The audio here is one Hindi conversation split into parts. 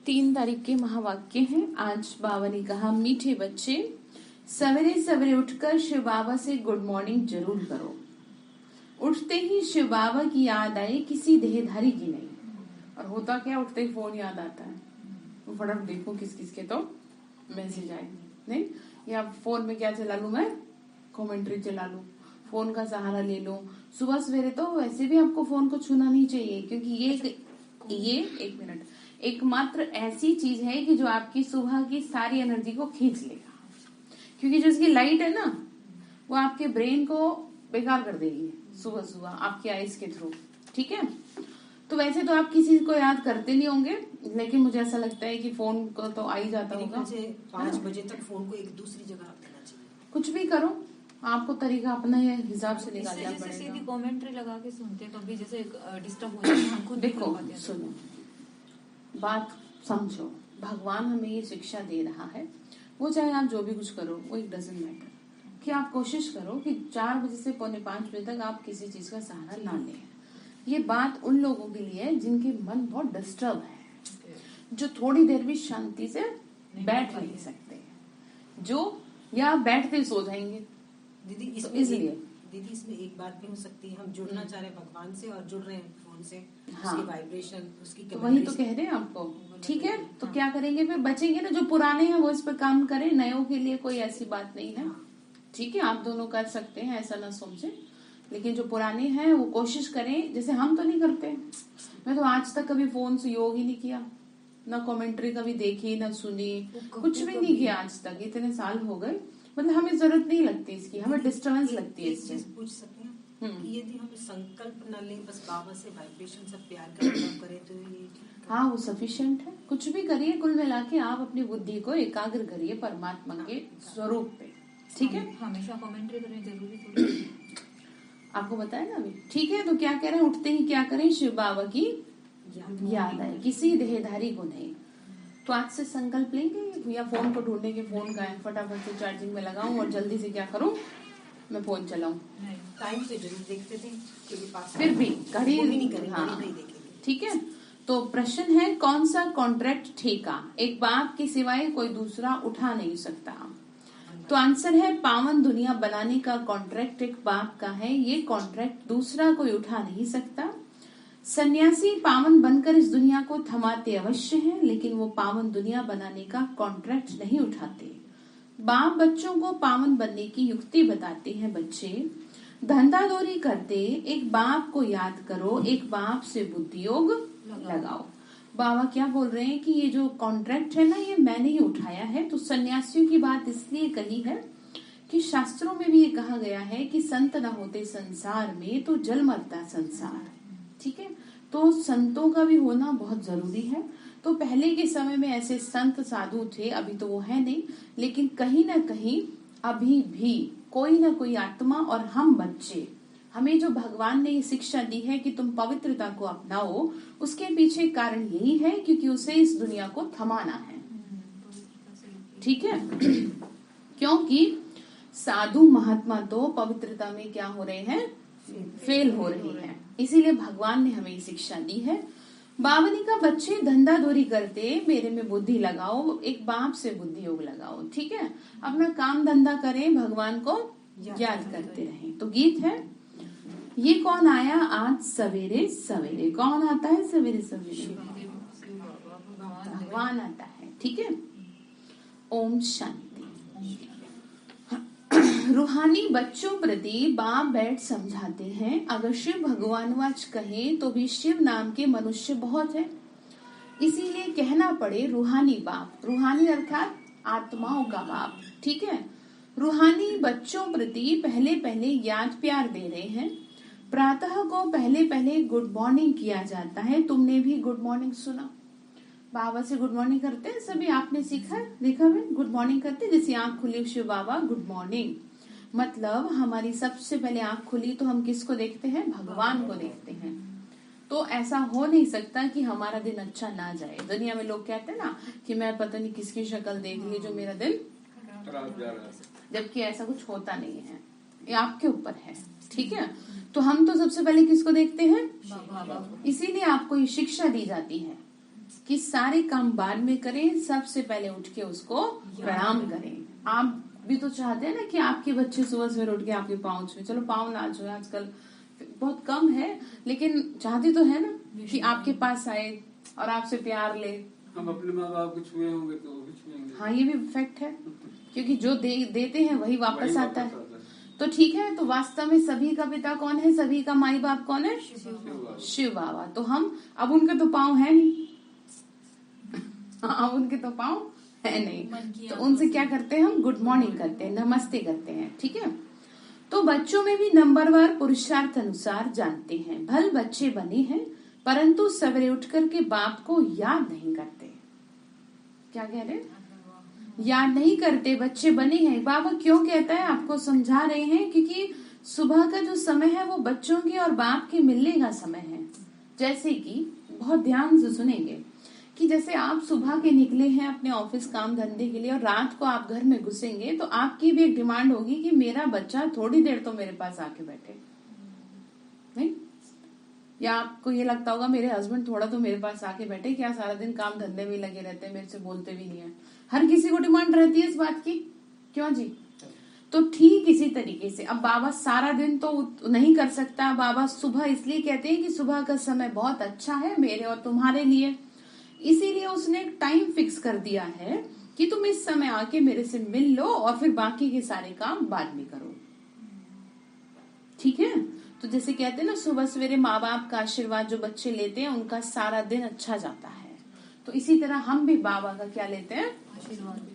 3 तारीख के महावाक्य हैं। आज बाबा ने कहा, मीठे बच्चे सवेरे सवेरे उठकर शिव बाबा से गुड मॉर्निंग जरूर करो। उठते ही शिव बाबा की याद आए, किसी देहधारी की नहीं। और होता क्या, उठते ही फोन याद आता है, तो फटाफट देखो किस किस के तो मैसेज आए नहीं, या फोन में क्या चला लूं मैं, कमेंट्री चला लूं, फोन का सहारा ले लो। सुबह सवेरे तो वैसे भी आपको फोन को छूना नहीं चाहिए, क्योंकि ये एक मिनट एकमात्र ऐसी चीज है कि जो आपकी सुबह की सारी एनर्जी को खींच लेगा, क्योंकि जो इसकी लाइट है ना, वो आपके ब्रेन को बेकार कर देगी सुबह सुबह आपकी आइज के थ्रू। ठीक है, तो वैसे तो आप किसी को याद करते नहीं होंगे, लेकिन मुझे ऐसा लगता है कि फोन को तो आ ही जाता होगा। 5 बजे तक फोन को एक दूसरी जगह रख देना चाहिए। कुछ भी करो, आपको तरीका अपना हिसाब से निकालना पड़ेगा। सीधी कमेंट्री लगा के सुनते हैं, कभी जैसे डिस्टर्ब हो जाए हम खुद। देखो सुनो, बात समझो, भगवान हमें ये शिक्षा दे रहा है, वो चाहे आप जो भी कुछ करो, वो एक डजंट मैटर, कि आप कोशिश करो कि 4 बजे से 4:45 बजे तक आप किसी चीज का सहारा ना लें। ये बात उन लोगों के लिए है जिनके मन बहुत डिस्टर्ब है, जो थोड़ी देर भी शांति से बैठ नहीं सकते, जो या बैठते सो जाएंगे। दीदी इसमें एक बात भी हो सकती है, हम जुड़ना चाह रहे हैं भगवान से और जुड़ रहे हैं फोन से। हाँ, उसकी वाइब्रेशन, उसकी तो वही तो कह रहे हैं आपको। ठीक है, तो क्या करेंगे फिर, बचेंगे ना। जो पुराने हैं वो इस पर काम करें, नयों के लिए कोई ऐसी बात नहीं है। ठीक है, आप दोनों कर सकते हैं, ऐसा ना समझे, लेकिन जो पुराने हैं वो कोशिश करें। जैसे हम तो नहीं करते, मैं तो आज तक कभी फोन से योग ही नहीं किया, ना कमेंट्री कभी देखी ना सुनी, कुछ भी नहीं किया आज तक। इतने साल हो गए, मतलब हमें जरूरत नहीं लगती इसकी, हमें डिस्टर्बेंस लगती है इससे। पूछ सकते हैं कि यदि हम संकल्प न लें, बस बाबा से वाइब्रेशन से प्यार का अनुभव करें, तो ये हाँ, वो सफिशिएंट है। कुछ भी करिए, कुल मिला के आप अपनी बुद्धि को एकाग्र करिए परमात्मा के स्वरूप पे। ठीक है, हमेशा कमेंट्री करनी जरूरी थोड़ी आपको बताया ना अभी। ठीक है, तो क्या कह रहे हैं, उठते ही क्या करें, शिव बाबा की याद आए, किसी देहधारी को नहीं। तो आज से संकल्प लेंगे, या फोन को ढूंढने के फोन का है, फटाफट से चार्जिंग में लगाऊं और जल्दी से क्या करूं, मैं फोन चलाऊं। टाइम से जरूर देखते थे, फिर भी घड़ी नहीं करें। हाँ, ठीक है। तो प्रश्न है, कौन सा कॉन्ट्रैक्ट ठेका एक बाप के सिवाय कोई दूसरा उठा नहीं सकता। तो आंसर है, पावन दुनिया बनाने का कॉन्ट्रैक्ट एक बाप का है, ये कॉन्ट्रैक्ट दूसरा कोई उठा नहीं सकता। सन्यासी पावन बनकर इस दुनिया को थमाते अवश्य हैं, लेकिन वो पावन दुनिया बनाने का कॉन्ट्रैक्ट नहीं उठाते। बाप बच्चों को पावन बनने की युक्ति बताते हैं। बच्चे धंधादौरी करते एक बाप को याद करो, एक बाप से बुद्धि योग लगाओ। बाबा क्या बोल रहे हैं कि ये जो कॉन्ट्रैक्ट है ना, ये मैंने ही उठाया है। तो सन्यासियों की बात इसलिए कही है कि शास्त्रों में भी ये कहा गया है कि संत न होते संसार में तो जल मरता संसार। ठीक है, तो संतों का भी होना बहुत जरूरी है। तो पहले के समय में ऐसे संत साधु थे, अभी तो वो है नहीं, लेकिन कहीं ना कहीं अभी भी कोई ना कोई आत्मा और हम बच्चे, हमें जो भगवान ने ये शिक्षा दी है कि तुम पवित्रता को अपनाओ, उसके पीछे कारण यही है क्योंकि उसे इस दुनिया को थमाना है। ठीक है, क्योंकि साधु महात्मा तो पवित्रता में क्या हो रहे हैं, फेल हो रहे हैं। इसीलिए भगवान ने हमें शिक्षा दी है। बावनी का बच्चे धंधादौरी करते मेरे में बुद्धि लगाओ, एक बाप से बुद्धि योग लगाओ। ठीक है, अपना काम धंधा करें, भगवान को याद करते रहें। तो गीत है, ये कौन आया आज सवेरे सवेरे। कौन आता है सवेरे सवेरे, भगवान आता है। ठीक है, ओम शांति। रूहानी बच्चों प्रति बाप बैठ समझाते हैं, अगर शिव भगवानवाच कहें तो भी शिव नाम के मनुष्य बहुत है, इसीलिए कहना पड़े रूहानी बाप। रूहानी अर्थात आत्माओं का बाप। ठीक है, रूहानी बच्चों प्रति पहले पहले याद प्यार दे रहे हैं। प्रातः को पहले पहले गुड मॉर्निंग किया जाता है। तुमने भी गुड मॉर्निंग सुना, बाबा से गुड मॉर्निंग करते हैं सभी, आपने सीखा देखा है, गुड मॉर्निंग करते हैं। जैसे आंख खुली, शिव बाबा गुड मॉर्निंग, मतलब हमारी सबसे पहले आंख खुली तो हम किसको देखते हैं, भगवान को देखते हैं। तो ऐसा हो नहीं सकता कि हमारा दिन अच्छा ना जाए। दुनिया में लोग कहते हैं ना कि मैं पता नहीं किसकी शक्ल देख ली जो मेरा दिन खराब जा रहा है, जबकि ऐसा कुछ होता नहीं है, ये आपके ऊपर है। ठीक है, तो हम तो सबसे पहले किसको देखते हैं, इसीलिए आपको ये शिक्षा दी जाती है कि सारे काम बाद में करें, सबसे पहले उठ के उसको प्रणाम करें। आप भी तो चाहते हैं ना कि आपके बच्चे सुबह सवेरे उठ के आपके पाँव छुए। चलो पाँव ना छुए, आजकल बहुत कम है, लेकिन चाहते तो है ना कि आपके पास आए और आपसे प्यार ले। हम अपने माँ बाप को छुए होंगे तो वो भी छुएंगे। हाँ, ये भी फैक्ट है, क्योंकि जो देते हैं वही वापस आता है। तो ठीक है, तो वास्तव में सभी का पिता कौन है, सभी का माई बाप कौन है? शिव बाबा। तो हम अब उनके तो पाँव है नहीं अब उनके तो पाँव है नहीं, तो उनसे क्या करते हैं हम? गुड मॉर्निंग करते हैं, नमस्ते करते हैं। ठीक है, तो बच्चों में भी नंबरवार पुरुषार्थ अनुसार जानते हैं। भल बच्चे बने हैं परंतु सवेरे उठ करके बाप को याद नहीं करते। क्या कह रहे? याद नहीं करते, बच्चे बने हैं। बाबा क्यों कहता है? आपको समझा रहे हैं, क्योंकि सुबह का जो समय है वो बच्चों के और बाप के मिलने का समय है। जैसे कि बहुत ध्यान से सुनेंगे कि जैसे आप सुबह के निकले हैं अपने ऑफिस काम धंधे के लिए और रात को आप घर में घुसेंगे, तो आपकी भी एक डिमांड होगी कि मेरा बच्चा थोड़ी देर तो मेरे पास आके बैठे, नहीं? या आपको ये लगता होगा मेरे हस्बैंड थोड़ा तो मेरे पास आके बैठे, क्या सारा दिन काम धंधे में लगे रहते हैं, मेरे से बोलते भी नहीं है। हर किसी को डिमांड रहती है इस बात की, क्यों जी? तो ठीक इसी तरीके से अब बाबा सारा दिन तो नहीं कर सकता। बाबा सुबह इसलिए कहते हैं कि सुबह का समय बहुत अच्छा है मेरे और तुम्हारे लिए, इसीलिए उसने एक टाइम फिक्स कर दिया है कि तुम इस समय आके मेरे से मिल लो और फिर बाकी के सारे काम बाद में करो। ठीक है, तो जैसे कहते हैं ना, सुबह सवेरे माँ बाप का आशीर्वाद जो बच्चे लेते हैं उनका सारा दिन अच्छा जाता है। तो इसी तरह हम भी बाबा का क्या लेते हैं? आशीर्वाद।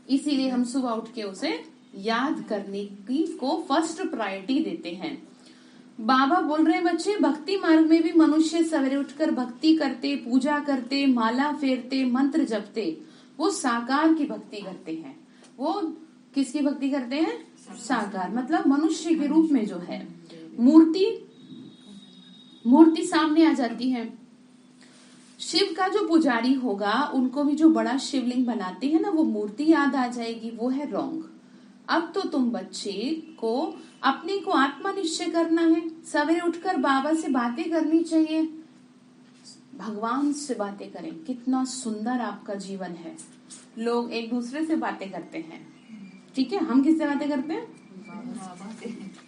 इसीलिए हम सुबह उठ के उसे याद करने की को फर्स्ट प्रायोरिटी देते हैं। बाबा बोल रहे हैं बच्चे, भक्ति मार्ग में भी मनुष्य सवेरे उठकर भक्ति करते, पूजा करते, माला फेरते, मंत्र जपते, वो साकार की भक्ति करते हैं। वो किसकी भक्ति करते हैं? साकार, मतलब मनुष्य के रूप में जो है। मूर्ति सामने आ जाती है। शिव का जो पुजारी होगा उनको भी जो बड़ा शिवलिंग बनाते हैं ना, वो मूर्ति याद आ जाएगी, वो है रॉन्ग। अब तो तुम बच्चे को अपने को आत्मा निश्चय करना है। सवेरे उठकर बाबा से बातें करनी चाहिए, भगवान से बातें करें। कितना सुंदर आपका जीवन है। लोग एक दूसरे से बातें करते हैं, ठीक है, हम किससे बातें करते हैं?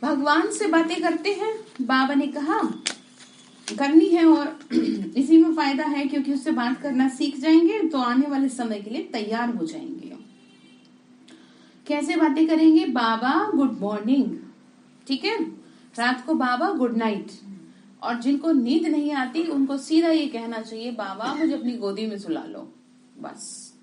भगवान से बातें करते हैं। बाबा ने कहा करनी है और इसी में फायदा है, क्योंकि उससे बात करना सीख जाएंगे तो आने वाले समय के लिए तैयार हो जाएंगे। कैसे बातें करेंगे? बाबा गुड मॉर्निंग, ठीक है, रात को बाबा गुड नाइट। और जिनको नींद नहीं आती उनको सीधा ये कहना चाहिए, बाबा मुझे अपनी गोदी में सुला लो। बस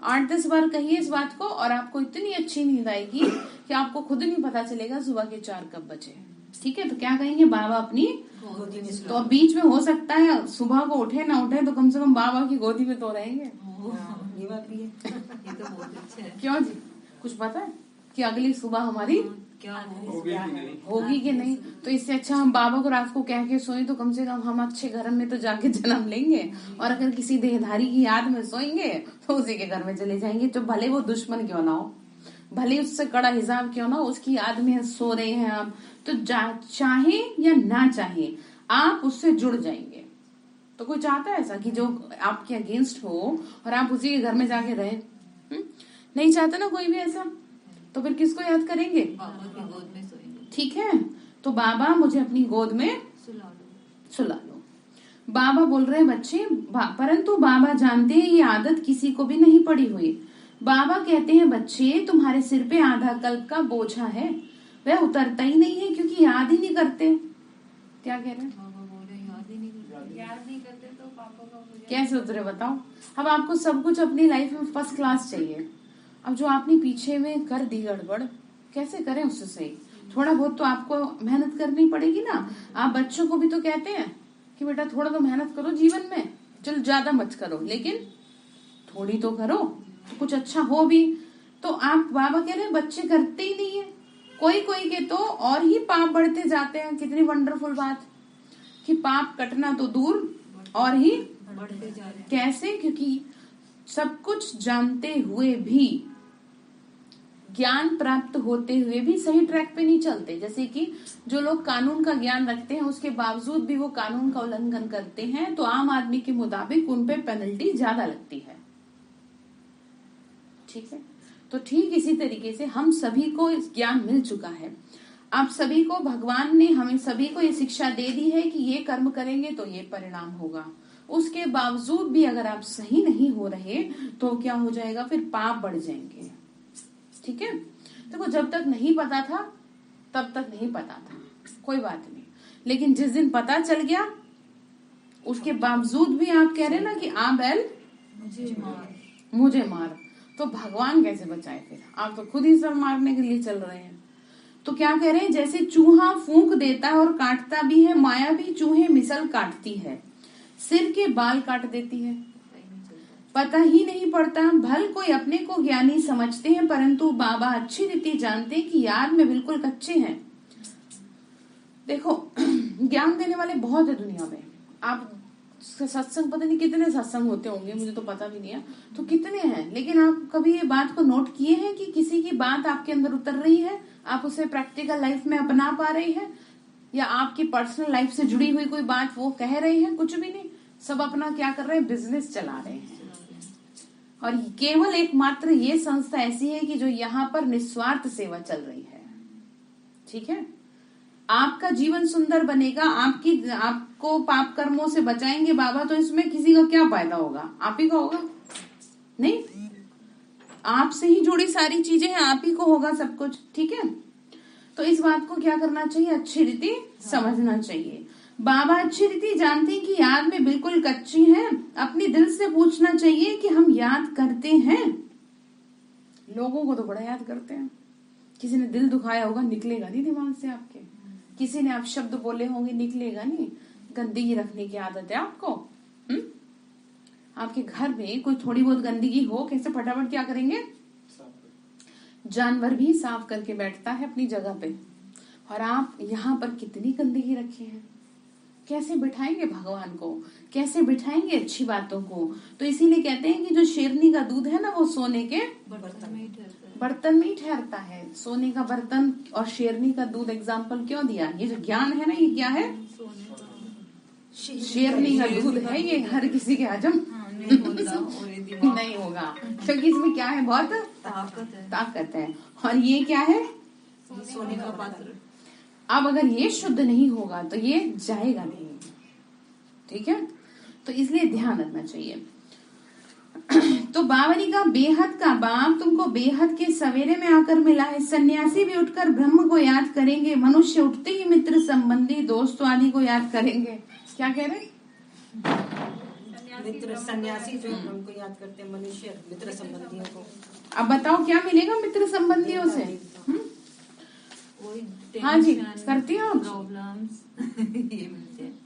8-10 बार कहिए इस बात को और आपको इतनी अच्छी नींद आएगी कि आपको खुद नहीं पता चलेगा सुबह के 4 कब बजे। ठीक है, तो क्या कहेंगे? बाबा अपनी गोदी में। तो बीच में हो सकता है सुबह को उठे ना उठे तो कम से कम बाबा की गोदी में तो रहेंगे। ये बात भी है। ये तो बहुत अच्छा है। क्यों जी, कुछ पता है कि अगली सुबह हमारी क्या होगी कि नहीं? तो इससे अच्छा हम बाबा को रात को कह के सोएं तो कम से कम हम अच्छे घर में तो जाके जन्म लेंगे। और अगर किसी देहधारी की याद में सोएंगे तो उसी के घर में चले जाएंगे, जो भले वो दुश्मन क्यों ना हो, भले उससे कड़ा हिसाब क्यों ना हो, उसकी याद में सो रहे हैं आप, तो चाहे या ना चाहे आप उससे जुड़ जाएंगे। तो कोई चाहता है ऐसा कि जो आपके अगेंस्ट हो और आप उसी के घर में जाके रहे? नहीं चाहता ना कोई भी ऐसा। तो फिर किसको याद करेंगे? बाबा की गोद में सोएंगे। ठीक है, तो बाबा मुझे अपनी गोद में सुला लो। बाबा बोल रहे हैं बच्चे, परंतु बाबा जानते हैं ये आदत किसी को भी नहीं पड़ी हुई। बाबा कहते हैं बच्चे, तुम्हारे सिर पे आधा कल्प का बोझा है, वह उतरता ही नहीं है क्योंकि याद ही नहीं करते। क्या कह रहे हैं? बाबा बोल रहे याद नहीं करते तो पापा का कैसे उतरे बताओ? अब आपको सब कुछ अपनी लाइफ में फर्स्ट क्लास चाहिए। अब जो आपने पीछे में कर दी गड़बड़, कैसे करें उससे सही? थोड़ा बहुत तो आपको मेहनत करनी पड़ेगी ना। आप बच्चों को भी तो कहते हैं कि बेटा थोड़ा तो मेहनत करो जीवन में, चलो ज्यादा मत करो लेकिन थोड़ी तो करो तो कुछ अच्छा हो भी। तो आप बाबा कह रहे हैं बच्चे करते ही नहीं है, कोई कोई के तो और ही पाप बढ़ते जाते हैं। कितनी वंडरफुल बात कि पाप कटना तो दूर और ही बढ़ते जा रहे हैं। कैसे? क्योंकि सब कुछ जानते हुए भी ज्ञान प्राप्त होते हुए भी सही ट्रैक पे नहीं चलते। जैसे कि जो लोग कानून का ज्ञान रखते हैं उसके बावजूद भी वो कानून का उल्लंघन करते हैं, तो आम आदमी के मुताबिक उन पे पेनल्टी ज्यादा लगती है। ठीक है, तो ठीक इसी तरीके से हम सभी को इस ज्ञान मिल चुका है। आप सभी को भगवान ने हमें सभी को ये शिक्षा दे दी है कि ये कर्म करेंगे तो ये परिणाम होगा। उसके बावजूद भी अगर आप सही नहीं हो रहे तो क्या हो जाएगा, फिर पाप बढ़ जाएंगे। ठीक है, देखो जब तक नहीं पता था तब तक नहीं पता था, कोई बात नहीं, लेकिन जिस दिन पता चल गया उसके बावजूद भी आप कह रहे ना कि आ बैल मुझे मार, तो भगवान कैसे बचाए? फिर आप तो खुद ही सब मारने के लिए चल रहे हैं। तो क्या कह रहे हैं, जैसे चूहा फूंक देता है और काटता भी है, माया भी चूहे मिसल काटती है, सिर के बाल काट देती है, पता ही नहीं पड़ता। भल कोई अपने को ज्ञानी समझते हैं, परंतु बाबा अच्छी रीति जानते हैं कि याद में बिल्कुल कच्चे हैं। देखो ज्ञान देने वाले बहुत है दुनिया में। आप सत्संग, पता नहीं कितने सत्संग होते होंगे, मुझे तो पता भी नहीं है तो कितने हैं, लेकिन आप कभी ये बात को नोट किए हैं कि किसी की बात आपके अंदर उतर रही है, आप उसे प्रैक्टिकल लाइफ में अपना पा रही है, या आपकी पर्सनल लाइफ से जुड़ी हुई कोई बात वो कह रहे हैं? कुछ भी नहीं, सब अपना क्या कर रहे हैं, बिजनेस चला रहे हैं। और केवल एकमात्र ये संस्था ऐसी है कि जो यहाँ पर निस्वार्थ सेवा चल रही है। ठीक है, आपका जीवन सुंदर बनेगा, आपको पाप कर्मों से बचाएंगे बाबा, तो इसमें किसी का क्या फायदा होगा? आप ही का होगा? नहीं, आपसे ही जुड़ी सारी चीजें हैं, आप ही को होगा सब कुछ। ठीक है, तो इस बात को क्या करना चाहिए, अच्छी रीति समझना चाहिए। बाबा अच्छी रीति जानते हैं कि याद में बिल्कुल कच्ची हैं, अपने दिल से पूछना चाहिए कि हम याद करते हैं। लोगों को तो बड़ा याद करते हैं, किसी ने दिल दुखाया होगा निकलेगा नहीं दिमाग से आपके, किसी ने आप शब्द बोले होंगे निकलेगा नहीं। गंदगी रखने की आदत है आपको। आपके घर में कोई थोड़ी बहुत गंदगी हो, कैसे फटाफट क्या करेंगे, जानवर भी साफ करके बैठता है अपनी जगह पे, और आप यहाँ पर कितनी गंदगी रखे हैं। कैसे बिठाएंगे भगवान को, कैसे बिठाएंगे अच्छी बातों को? तो इसीलिए कहते हैं कि जो शेरनी का दूध है ना वो सोने के बर्तन में ही ठहरता है। सोने का बर्तन और शेरनी का दूध एग्जाम्पल क्यों दिया? ये जो ज्ञान है ना, ये क्या है, शेरनी का दूध है, ये हर किसी के हजम नहीं होगा, क्योंकि इसमें क्या है, बहुत ताकत है। और ये क्या है, सोने का पात्र। अब अगर ये शुद्ध नहीं होगा तो ये जाएगा नहीं। ठीक है, तो इसलिए ध्यान रखना चाहिए। तो बावनी का बेहद का बाप तुमको बेहद के सवेरे में आकर मिला है। सन्यासी भी उठकर ब्रह्म को याद करेंगे, मनुष्य उठते ही मित्र संबंधी दोस्तों आदि को याद करेंगे। क्या कह रहे, मित्र सन्यासी जो हमको याद करते हैं, मनुष्य मित्र संबंधियों को। अब बताओ क्या मिलेगा मित्र संबंधियों से? हाँ जी, करती हो प्रॉब्लम्स ये मिलते हैं।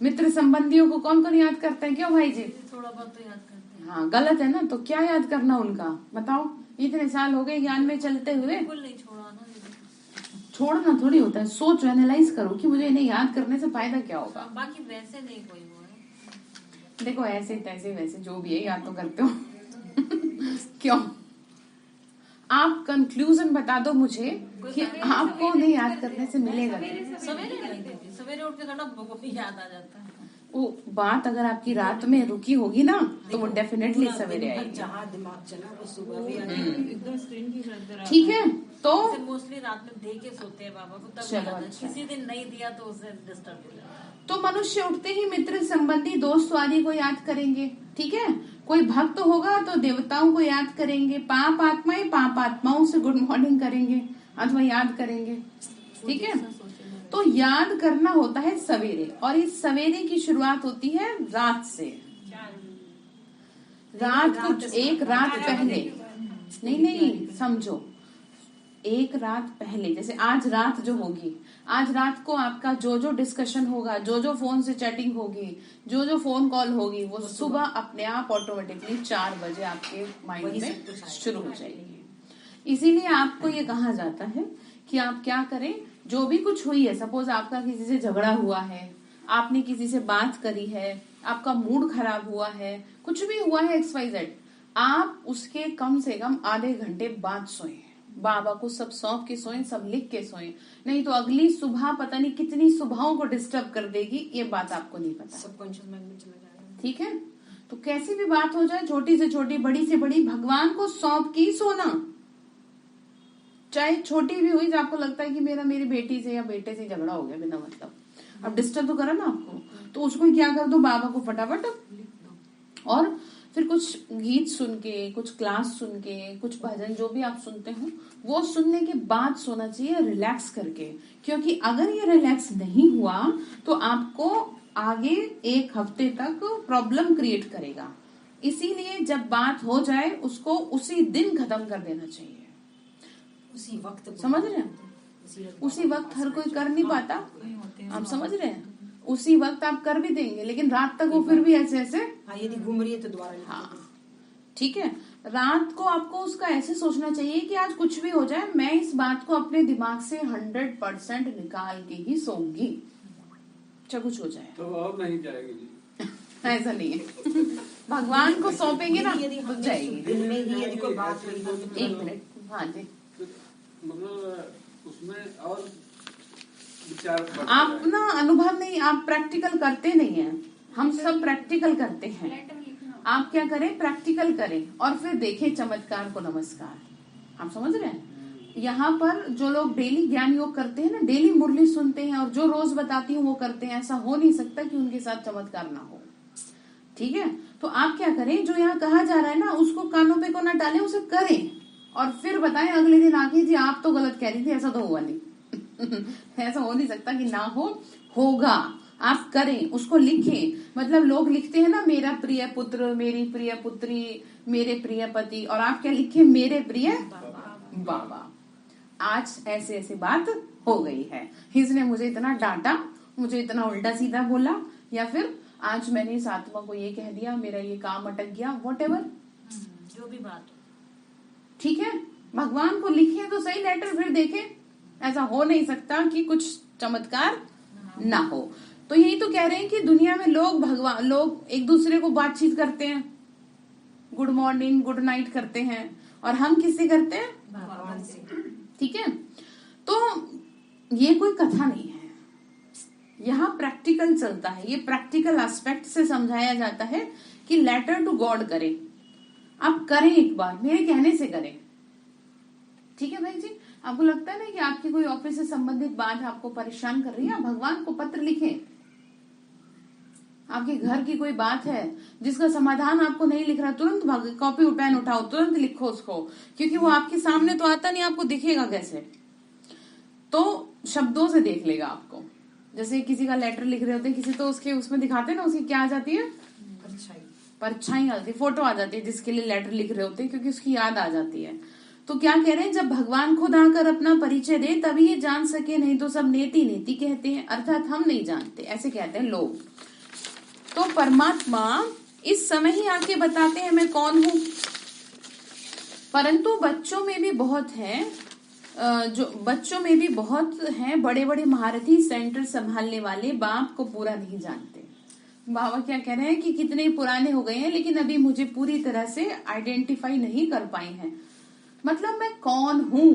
मित्र संबंधियों को कौन कौन याद करता है? क्यों भाई जी? थोड़ा बहुत तो याद करते हैं। हाँ, गलत है ना, तो क्या याद करना उनका, बताओ। इतने साल हो गए ज्ञान में चलते हुए, बिल्कुल नहीं छोड़ा ना। छोड़ना थोड़ी होता है, सोचो, एनालाइज करो कि मुझे इन्हें याद करने से फायदा क्या होगा। बाकी वैसे नहीं कोई वो है। देखो ऐसे तैसे वैसे जो भी है याद तो करते हो क्यों? आप कंक्लूजन बता दो मुझे कि आपको नहीं याद करने से मिलेगा। सवेरे नहीं देती, सवेरे उठ के थोड़ा याद आ जाता है। वो बात अगर आपकी रात में रुकी होगी ना तो वो डेफिनेटली सवेरे आएगी। जहाँ दिमाग चला वो सुबह भी एकदम स्क्रीन की ठीक है, तो मोस्टली रात में दे के सोते हैं बाबा को, तब चलो याद है। अच्छा। किसी दिन नहीं दिया तो उसे डिस्टर्ब हो जाता है। तो मनुष्य उठते ही मित्र संबंधी दोस्त आदि को याद करेंगे। ठीक है, कोई भक्त होगा तो देवताओं को याद करेंगे, पाप आत्माओं से गुड मॉर्निंग करेंगे अथवा याद करेंगे। ठीक है, तो याद करना होता है सवेरे, और इस सवेरे की शुरुआत होती है रात से। रात कुछ एक रात पहले, नहीं समझो, एक रात पहले, जैसे आज रात जो होगी, आज रात को आपका जो जो डिस्कशन होगा, जो जो फोन से चैटिंग होगी, जो जो फोन कॉल होगी, वो सुबह अपने आप ऑटोमेटिकली 4 बजे आपके माइंड में शुरू हो जाएगी। इसीलिए आपको ये कहा जाता है कि आप क्या करें, जो भी कुछ हुई है, सपोज आपका किसी से झगड़ा हुआ है, आपने किसी से बात करी है, आपका मूड खराब हुआ है, कुछ भी हुआ है XYZ, आप उसके कम से कम आधे घंटे बाद सोए। बाबा को सब सौंप के सोएं, सब लिख के सोएं, नहीं तो अगली सुबह पता नहीं कितनी सुबहों को डिस्टर्ब कर देगी, ये बात आपको नहीं पता। सबकॉन्शियस माइंड में चला जाएगा। ठीक है, तो कैसी भी बात हो जाए, छोटी से छोटी, बड़ी से बड़ी, भगवान को सौंप के ही सोना। चाहे छोटी भी हुई, जो आपको लगता है कि मेरी बेटी से या बेटे से झगड़ा हो गया बिना मतलब, अब डिस्टर्ब तो करा ना आपको, तो उसको क्या कर दो, बाबा को फटाफट, और फिर कुछ गीत सुन के, कुछ क्लास सुन के, कुछ भजन जो भी आप सुनते हो वो सुनने के बाद सोना चाहिए, रिलैक्स करके। क्योंकि अगर ये रिलैक्स नहीं हुआ तो आपको आगे 1 हफ्ते तक प्रॉब्लम क्रिएट करेगा। इसीलिए जब बात हो जाए उसको उसी दिन खत्म कर देना चाहिए, उसी वक्त। समझ रहे हैं? उसी वक्त हर कोई कर नहीं पाता, आप समझ रहे हैं? उसी वक्त आप कर भी देंगे, लेकिन रात तक वो फिर भी ऐसे ऐसे, यदि घूम रही है तो दोबारा। हाँ ठीक है, रात को आपको उसका ऐसे सोचना चाहिए कि आज कुछ भी हो जाए, मैं इस बात को अपने दिमाग से 100% निकाल के ही सोऊंगी, चाहे कुछ हो जाए। तो और नहीं जाएगी जी। ऐसा नहीं है। भगवान को सौंपेंगे ना तो जाएगी। दिन में ही यदि कोई बात हुई तो 1 मिनट, हाँ जी, मतलब उसमें और विचार आप ना अनुभव नहीं, आप प्रैक्टिकल करते नहीं है, हम सब प्रैक्टिकल करते हैं। आप क्या करें, प्रैक्टिकल करें और फिर देखें चमत्कार को नमस्कार। आप समझ रहे हैं? यहाँ पर जो लोग डेली ज्ञान योग करते हैं ना, डेली मुरली सुनते हैं और जो रोज बताती हूँ वो करते हैं, ऐसा हो नहीं सकता कि उनके साथ चमत्कार ना हो। ठीक है, तो आप क्या करें, जो यहाँ कहा जा रहा है ना उसको कानों पे को ना डालें, उसे करें और फिर बताएं अगले दिन आके, जी आप तो गलत कह रही थी, ऐसा तो हुआ नहीं। ऐसा हो नहीं सकता कि ना हो, होगा। आप करें, उसको लिखें। मतलब लोग लिखते हैं ना, मेरा प्रिय पुत्र, मेरी प्रिय पुत्री, मेरे प्रिय पति, और आप क्या लिखे, मेरे प्रिय बाबा। आज ऐसे ऐसे बात हो गई है, इसने मुझे इतना डांटा, मुझे इतना उल्टा सीधा बोला, या फिर आज मैंने इस आत्मा को ये कह दिया, मेरा ये काम अटक गया, व्हाटएवर जो भी बात। ठीक है, भगवान को लिखे तो सही लेटर, फिर देखें। ऐसा हो नहीं सकता कि कुछ चमत्कार ना हो। तो यही तो कह रहे हैं कि दुनिया में लोग एक दूसरे को बातचीत करते हैं, गुड मॉर्निंग गुड नाइट करते हैं, और हम किससे करते हैं, भगवान से। ठीक है, तो ये कोई कथा नहीं है, यहाँ प्रैक्टिकल चलता है। ये प्रैक्टिकल एस्पेक्ट से समझाया जाता है कि लेटर टू गॉड करें। आप करें, एक बार मेरे कहने से करें। ठीक है भाई जी, आपको लगता है ना कि आपकी कोई ऑफिस से संबंधित बात आपको परेशान कर रही है, आप भगवान को पत्र लिखें। आपके घर की कोई बात है जिसका समाधान आपको नहीं लिख रहा, तुरंत कॉपी पेन उठाओ, तुरंत लिखो उसको, क्योंकि वो आपके सामने तो आता नहीं, आपको दिखेगा कैसे, तो शब्दों से देख लेगा आपको। जैसे किसी का लेटर लिख रहे होते हैं, किसी तो उसके उसमें दिखाते हैं ना, उसकी क्या आ जाती है, परछाई आ जाती है, फोटो आ जाती है जिसके लिए लेटर लिख रहे होते हैं, क्योंकि उसकी याद आ जाती है। तो क्या कह रहे हैं, जब भगवान खुद आकर अपना परिचय दे तभी ये जान सके, नहीं तो सब नेति नेति कहते हैं, अर्थात हम नहीं जानते, ऐसे कहते हैं लोग। तो परमात्मा इस समय ही आके बताते हैं मैं कौन हूं। परंतु बच्चों में भी बहुत हैं बड़े बड़े महारथी, सेंटर संभालने वाले, बाप को पूरा नहीं जानते। बाबा क्या कह रहे हैं कि कितने पुराने हो गए हैं लेकिन अभी मुझे पूरी तरह से आइडेंटिफाई नहीं कर पाए हैं। मतलब मैं कौन हूँ,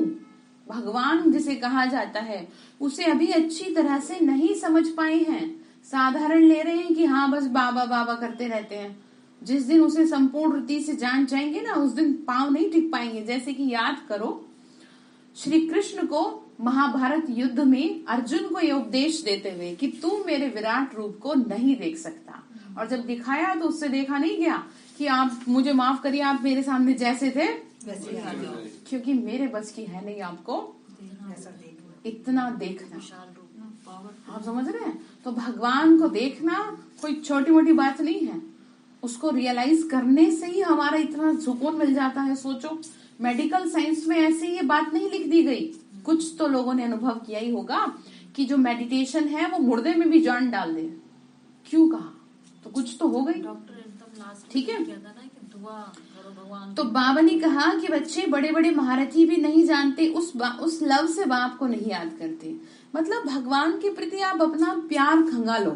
भगवान जिसे कहा जाता है, उसे अभी अच्छी तरह से नहीं समझ पाए हैं। साधारण ले रहे हैं कि हाँ बस बाबा बाबा करते रहते हैं। जिस दिन उसे संपूर्ण रीति से जान जाएंगे ना, उस दिन पांव नहीं टिक पाएंगे। जैसे कि याद करो, श्री कृष्ण को महाभारत युद्ध में अर्जुन को ये उपदेश देते हुए कि तू मेरे विराट रूप को नहीं देख सकता, और जब दिखाया तो उससे देखा नहीं गया कि आप मुझे माफ करिए, आप मेरे सामने जैसे थे वैसे ही, क्योंकि मेरे बस की है नहीं आपको इतना देखना। आप समझ रहे हैं? तो भगवान को देखना कोई छोटी मोटी बात नहीं है, उसको रियलाइज करने से ही हमारा इतना सुकून मिल जाता है। सोचो, मेडिकल साइंस में ऐसे ये बात नहीं लिख दी गई, कुछ तो लोगों ने अनुभव किया ही होगा कि जो मेडिटेशन है वो मुर्दे में भी जान डाल दे। क्यों कहा? तो कुछ तो हो गई। डॉक्टर एकदम लास्ट ठीक है, दुआ करो भगवान। तो बाबा ने कहा कि बच्चे बड़े बड़े महारथी भी नहीं जानते, उस लव से बाप को नहीं याद करते। मतलब भगवान के प्रति आप अपना प्यार खंगालो।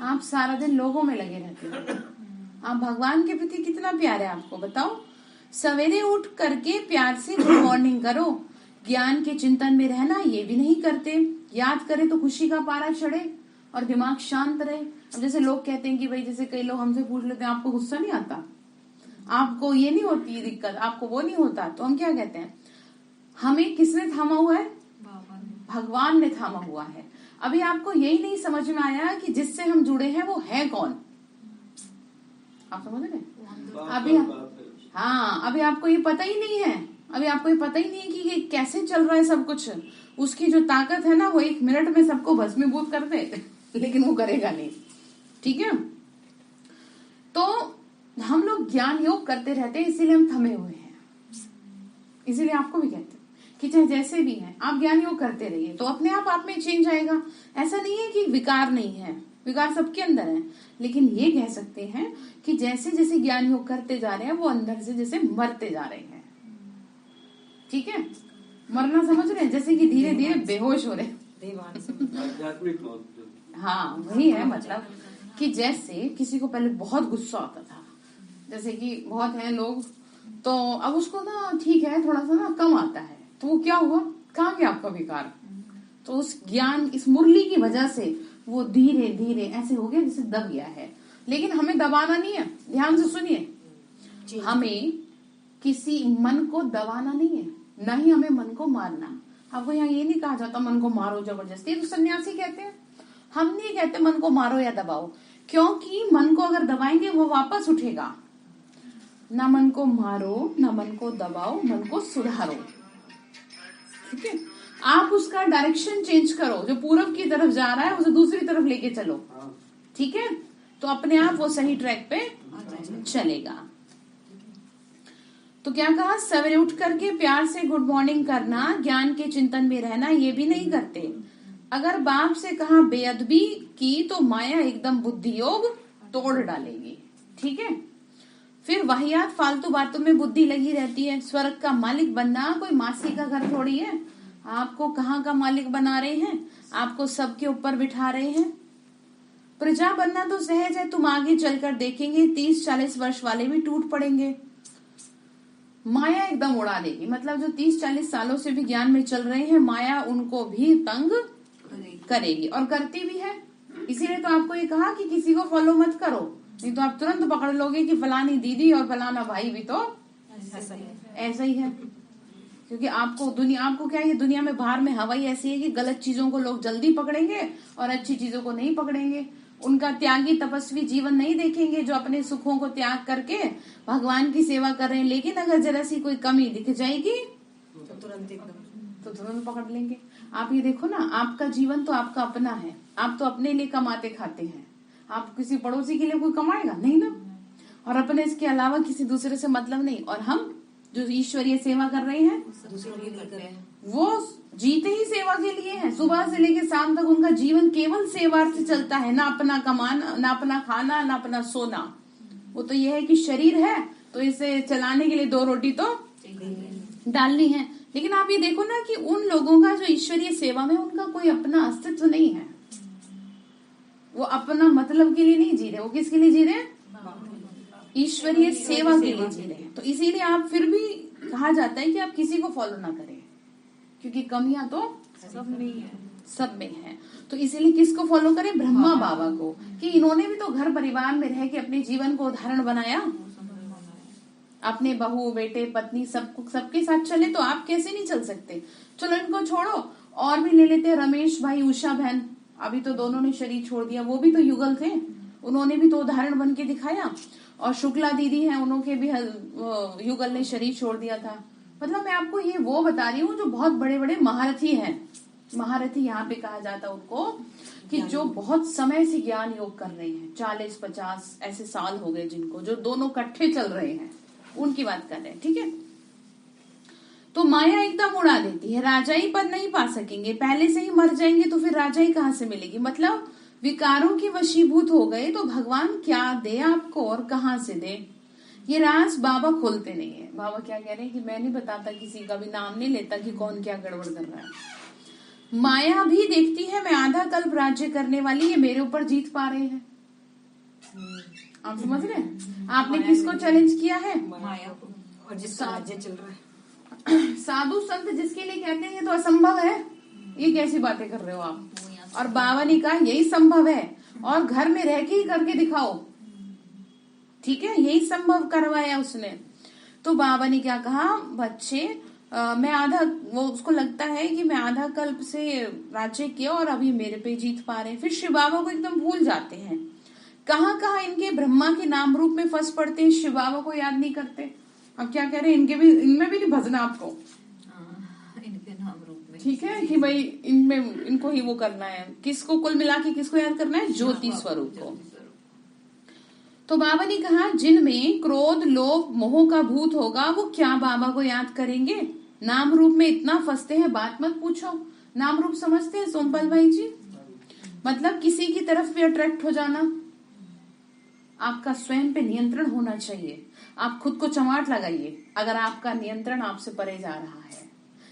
आप सारा दिन लोगों में लगे रहते हो, आप भगवान के प्रति कितना प्यार है आपको बताओ। सवेरे उठ करके प्यार से गुड मॉर्निंग करो, ज्ञान के चिंतन में रहना ये भी नहीं करते। याद करें तो खुशी का पारा चढ़े और दिमाग शांत रहे। अब जैसे लोग कहते हैं कि भाई जैसे कई लोग हमसे पूछ लेते हैं आपको गुस्सा नहीं आता, आपको ये नहीं होती दिक्कत, आपको वो नहीं होता, तो हम क्या कहते हैं, हमें किसने थामा हुआ है? भगवान ने थामा हुआ है। अभी आपको यही नहीं समझ में आया कि जिससे हम जुड़े हैं वो है कौन। आप समझ रहे? अभी हाँ, अभी आपको ये पता ही नहीं है, अभी आपको ये पता ही नहीं है कि ये कैसे चल रहा है सब कुछ। उसकी जो ताकत है ना वो 1 मिनट में सबको भस्मीभूत कर दे, लेकिन वो करेगा नहीं। ठीक है, तो हम लोग ज्ञान योग करते रहते हैं, इसीलिए हम थमे हुए हैं। इसीलिए आपको भी कहते हैं कि चाहे जैसे भी है आप ज्ञान योग करते रहिए, तो अपने आप में चेंज आएगा। ऐसा नहीं है कि विकार नहीं है, विकार सबके अंदर है, लेकिन ये कह सकते हैं कि जैसे जैसे ज्ञान योग करते जा रहे हैं वो अंदर से जैसे मरते जा रहे हैं। ठीक है, मरना समझ रहे हैं, जैसे कि धीरे धीरे बेहोश हो रहे हैं। आध्यात्मिक तौर पे हाँ वही है, मतलब कि जैसे किसी को पहले बहुत गुस्सा आता था, जैसे कि बहुत हैं लोग, तो अब उसको ना ठीक है थोड़ा सा ना कम आता है, तो वो क्या हुआ, कहाँ गया आपका विकार। तो उस ज्ञान, इस मुरली की वजह से वो धीरे धीरे ऐसे हो गया जैसे दब गया है। लेकिन हमें दबाना नहीं है, ध्यान से सुनिए, हमें किसी मन को दबाना नहीं है, न ही हमें मन को मारना। आपको यहाँ ये नहीं कहा जाता मन को मारो जबरदस्ती, तो सन्यासी कहते हैं। हम नहीं कहते मन को मारो या दबाओ, क्योंकि मन को अगर दबाएंगे वो वापस उठेगा। ना मन को मारो, ना मन को दबाओ, मन को सुधारो। ठीक है, आप उसका डायरेक्शन चेंज करो, जो पूरब की तरफ जा रहा है उसे दूसरी तरफ लेके चलो। ठीक है, तो अपने आप वो सही ट्रैक पे चलेगा। तो क्या कहा, सवेरे उठ करके प्यार से गुड मॉर्निंग करना, ज्ञान के चिंतन में रहना ये भी नहीं करते। अगर बाप से कहा बेअदबी की तो माया एकदम बुद्धि योग तोड़ डालेगी। ठीक है, फिर वाहियात फालतू बातों में बुद्धि लगी रहती है। स्वर्ग का मालिक बनना कोई मासी का घर थोड़ी है, आपको कहाँ का मालिक बना रहे हैं, आपको सबके ऊपर बिठा रहे हैं। प्रजा बनना तो सहज है, तुम आगे चलकर देखेंगे 30-40 वर्ष वाले भी टूट पड़ेंगे, माया एकदम उड़ा देगी। मतलब जो 30-40 सालों से भी ज्ञान में चल रहे हैं, माया उनको भी तंग करेगी और करती भी है। इसीलिए तो आपको ये कहा कि किसी को फॉलो मत करो, नहीं तो आप तुरंत पकड़ लोगे कि फलानी दीदी और फलाना भाई भी तो ऐसा ही है। क्योंकि आपको क्या है, दुनिया में बाहर में हवा ही ऐसी है कि गलत चीजों को लोग जल्दी पकड़ेंगे और अच्छी चीजों को नहीं पकड़ेंगे। उनका त्यागी तपस्वी जीवन नहीं देखेंगे जो अपने सुखों को त्याग करके भगवान की सेवा कर रहे हैं। लेकिन अगर जरा सी कोई कमी दिख जाएगी तो तुरंत पकड़ लेंगे। आप ये देखो ना, आपका जीवन तो आपका अपना है, आप तो अपने लिए कमाते खाते हैं, आप किसी पड़ोसी के लिए कोई कमाएगा नहीं ना, और अपने इसके अलावा किसी दूसरे से मतलब नहीं। और हम जो ईश्वरीय सेवा कर रहे हैं वो जीते ही सेवा के लिए है। सुबह से लेकर शाम तक उनका जीवन केवल सेवार्थ चलता है, ना अपना कमाना, ना अपना खाना, ना अपना सोना। वो तो ये है कि शरीर है तो इसे चलाने के लिए 2 रोटी तो डालनी है। लेकिन आप ये देखो ना कि उन लोगों का जो ईश्वरीय सेवा में उनका कोई अपना अस्तित्व नहीं है, वो अपना मतलब के लिए नहीं जी रहे, वो किसके लिए जी रहे हैं, ईश्वरीय सेवा के लिए जी रहे हैं। तो इसीलिए आप फिर भी कहा जाता है कि आप किसी को फॉलो ना करें, क्योंकि कमियां तो सब में है। तो इसीलिए किसको फॉलो करें, ब्रह्मा बाबा को, कि इन्होंने भी तो घर परिवार में रह के अपने जीवन को उदाहरण बनाया, अपने बहू बेटे पत्नी सबके साथ चले, तो आप कैसे नहीं चल सकते। चलो इनको छोड़ो, और भी ले लेते हैं, रमेश भाई, उषा बहन, अभी तो दोनों ने शरीर छोड़ दिया, वो भी तो युगल थे, उन्होंने भी तो उदाहरण बन के दिखाया। और शुक्ला दीदी हैं, उनके भी युगल ने शरीर छोड़ दिया था। मतलब मैं आपको ये वो बता रही हूँ जो बहुत बड़े बड़े महारथी हैं। महारथी यहाँ पे कहा जाता उनको कि जो बहुत समय से ज्ञान योग कर रहे हैं, 40-50 ऐसे साल हो गए जिनको, जो दोनों इकट्ठे चल रहे हैं, उनकी बात कर रहे हैं। ठीक है, तो माया एकदम उड़ा देती है, राजाई पद नहीं पा सकेंगे, पहले से ही मर जाएंगे तो फिर राजाई कहाँ से मिलेगी। मतलब विकारों की वशीभूत हो गए तो भगवान क्या दे आपको और कहाँ से दे, ये राज बाबा खोलते नहीं है। बाबा क्या कह रहे हैं कि मैं नहीं बताता, किसी का भी नाम नहीं लेता कि कौन क्या गड़बड़ कर रहा है। माया भी देखती है मैं आधा कल्प राज्य करने वाली, ये मेरे ऊपर जीत पा रहे हैं। आप समझ रहे हैं, आपने किसको चैलेंज किया है, और जिसका राज्य चल रहा है। साधु संत जिसके लिए कहते हैं ये तो असंभव है, ये कैसी बातें कर रहे हो आप, और बाबा ने कहा यही संभव है, और घर में रह के ही करके दिखाओ, ठीक है, यही संभव करवाया उसने। तो बाबा ने क्या कहा, बच्चे मैं आधा, वो उसको लगता है कि मैं आधा कल्प से राज्य किया और अभी मेरे पे जीत पा रहे हैं। फिर शिव बाबा को एकदम भूल जाते हैं, कहाँ कहाँ इनके ब्रह्मा के नाम रूप में फंस पड़ते हैं, शिव बाबा को याद नहीं करते। अब क्या कह रहे हैं, इनमें भी नहीं भजना आपको, इनके नाम रूप में, ठीक है, कि भाई इनमें इनको ही वो करना है, किसको कुल मिला के किसको याद करना है, ज्योति स्वरूप को। तो बाबा ने कहा जिनमें क्रोध लोभ मोह का भूत होगा वो क्या बाबा को याद करेंगे, नाम रूप में इतना फंसते हैं, बात मत पूछो। नाम रूप समझते हैं सोमपाल भाई जी, मतलब किसी की तरफ भी अट्रैक्ट हो जाना। आपका स्वयं पे नियंत्रण होना चाहिए, आप खुद को चमाट लगाइए अगर आपका नियंत्रण आपसे परे जा रहा है।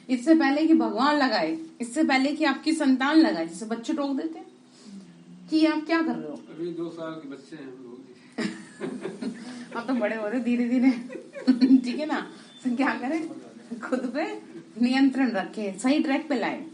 इससे पहले कि भगवान लगाए, इससे पहले कि आपकी संतान लगाए, जैसे बच्चे टोक देते हैं कि आप क्या कर रहे हो, अभी 2 साल के बच्चे हैं अब तो बड़े हो रहे धीरे धीरे ठीक है ना, तो क्या करें, खुद पे नियंत्रण रखे, सही ट्रैक पे लाए।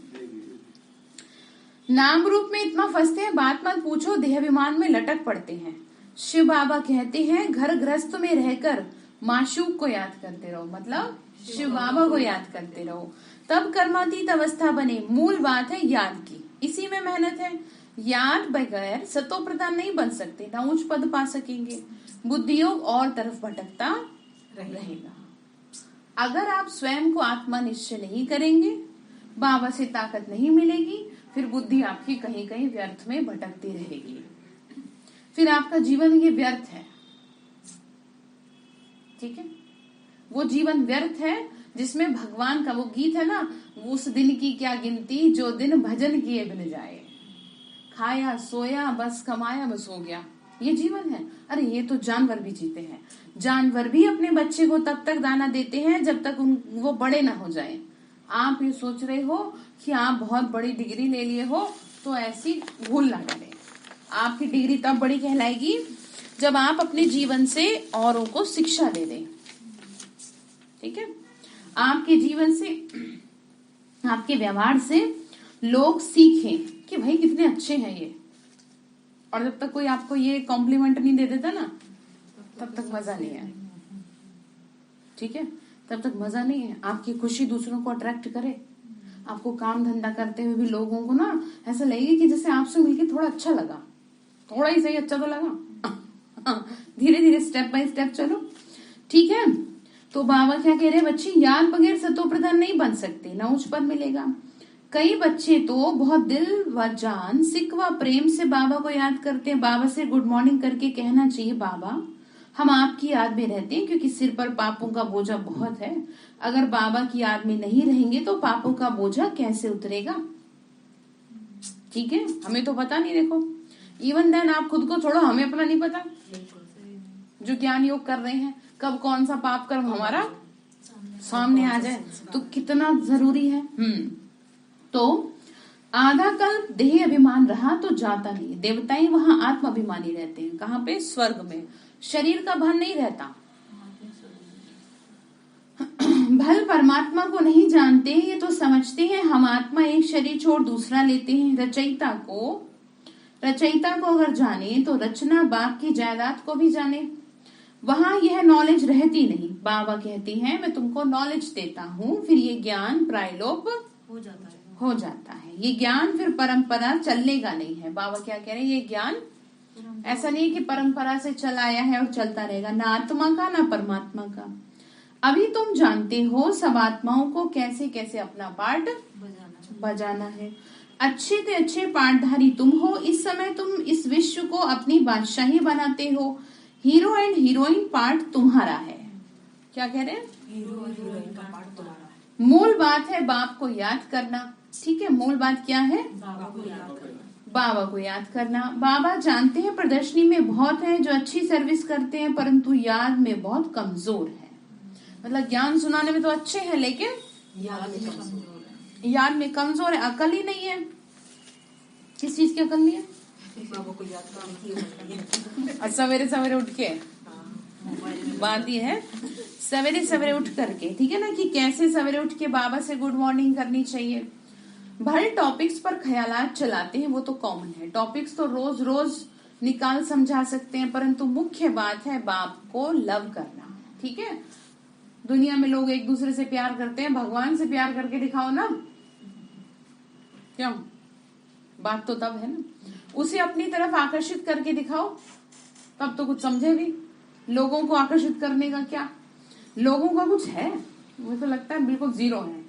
नाम रूप में इतना फंसते हैं, बात मत पूछो, देहाभिमान में लटक पड़ते हैं। शिव बाबा कहते हैं घर गृहस्थ में रहकर माशूक को याद करते रहो, मतलब शिव बाबा को याद करते रहो, तब कर्मातीत अवस्था बने। मूल बात है याद की, इसी में मेहनत है। याद बगैर सतो प्रधान नहीं बन सकते, ना उच्च पद पा सकेंगे, बुद्धि योग और तरफ भटकता रहेगा। अगर आप स्वयं को आत्मा निश्चय नहीं करेंगे, बाबा से ताकत नहीं मिलेगी, फिर बुद्धि आपकी कहीं कहीं व्यर्थ में भटकती रहेगी, फिर आपका जीवन ये व्यर्थ है, ठीक है, वो जीवन व्यर्थ है जिसमें भगवान का वो गीत है ना, उस दिन की क्या गिनती जो दिन भजन किए बिन जाए, खाया सोया बस कमाया बस हो गया, ये जीवन है। अरे ये तो जानवर भी जीते हैं, जानवर भी अपने बच्चे को तब तक दाना देते हैं जब तक वो बड़े ना हो जाएं। आप ये सोच रहे हो कि आप बहुत बड़ी डिग्री ले लिए हो, तो ऐसी भूल ना करें। आपकी डिग्री तब बड़ी कहलाएगी जब आप अपने जीवन से औरों को शिक्षा दे दें, ठीक है, आपके जीवन से, आपके व्यवहार से लोग सीखें कि भाई कितने अच्छे हैं ये। और जब तक कोई आपको ये कॉम्प्लीमेंट नहीं दे देता ना, तब तक मजा नहीं है, ठीक है, तब तक मजा नहीं है। आपकी खुशी दूसरों को अट्रैक्ट करे, आपको काम धंधा करते हुए भी लोगों को ना ऐसा लगेगा कि जैसे आपसे मिलके थोड़ा अच्छा लगा, थोड़ा ही सही अच्छा तो लगा। धीरे धीरे स्टेप बाय स्टेप चलो, ठीक है। तो बाबा क्या कह रहे हैं, बच्चे याद बगैर सतो प्रधान नहीं बन सकते, ना उच्च पद मिलेगा। कई बच्चे तो बहुत दिल व जान सिक व प्रेम से बाबा को याद करते हैं। बाबा से गुड मॉर्निंग करके कहना चाहिए, बाबा हम आपकी याद में रहते हैं क्योंकि सिर पर पापों का बोझा बहुत है। अगर बाबा की याद में नहीं रहेंगे तो पापों का बोझा कैसे उतरेगा, ठीक है, हमें तो पता नहीं। देखो इवन देन आप खुद को छोड़ो, हमें अपना नहीं पता, जो ज्ञान योग कर रहे हैं, कब कौन सा पाप कर्म हमारा सामने आ जाए, तो कितना जरूरी है। तो आधा कल्प देह अभिमान रहा तो जाता नहीं। देवताएं वहां आत्म अभिमानी रहते हैं, कहाँ पे, स्वर्ग में, शरीर का भान नहीं रहता। भल परमात्मा को नहीं जानते, ये तो समझते हैं हम आत्मा एक शरीर छोड़ दूसरा लेते हैं। रचयिता को अगर जाने तो रचना बाग की जायदाद को भी जाने। वहां यह नॉलेज रहती नहीं। बाबा कहते हैं मैं तुमको नॉलेज देता हूँ, फिर ये ज्ञान प्रायलोप हो जाता है। ये ज्ञान फिर परंपरा चलने का नहीं है। बाबा क्या कह रहे हैं, ये ज्ञान ऐसा नहीं है कि परंपरा से चला आया है और चलता रहेगा, ना आत्मा का ना परमात्मा का। अभी तुम जानते हो सब आत्माओं को कैसे कैसे अपना पार्ट बजाना है। अच्छे से अच्छे पार्टधारी तुम हो। इस समय तुम इस विश्व को अपनी बादशाही बनाते हो। हीरो एंड हीरोइन पार्ट तुम्हारा है। क्या कह रहे हैं, हीरो और हीरोइन का पार्ट तुम्हारा है। मूल बात है बाप को याद करना, ठीक है। मूल बात क्या है, बाबा को याद करना। बाबा को याद करना। बाबा जानते हैं प्रदर्शनी में बहुत है जो अच्छी सर्विस करते हैं, परंतु याद में बहुत कमजोर है। मतलब ज्ञान सुनाने में तो अच्छे हैं लेकिन याद में कमजोर है, अकल ही नहीं है। किस चीज की अकल नहीं है, बाबा को याद करने की। और सवेरे सवेरे उठ के बात ये है, सवेरे सवेरे उठ करके, ठीक है ना, कि कैसे सवेरे उठ के बाबा से गुड मॉर्निंग करनी चाहिए। भले टॉपिक्स पर ख्यालात चलाते हैं, वो तो कॉमन है, टॉपिक्स तो रोज रोज निकाल समझा सकते हैं, परंतु मुख्य बात है बाप को लव करना। ठीक है, दुनिया में लोग एक दूसरे से प्यार करते हैं, भगवान से प्यार करके दिखाओ ना, क्यों? बात तो तब है ना, उसे अपनी तरफ आकर्षित करके दिखाओ, तब तो कुछ समझे भी। लोगों को आकर्षित करने का क्या, लोगों का कुछ है? मुझे तो लगता है बिल्कुल जीरो है।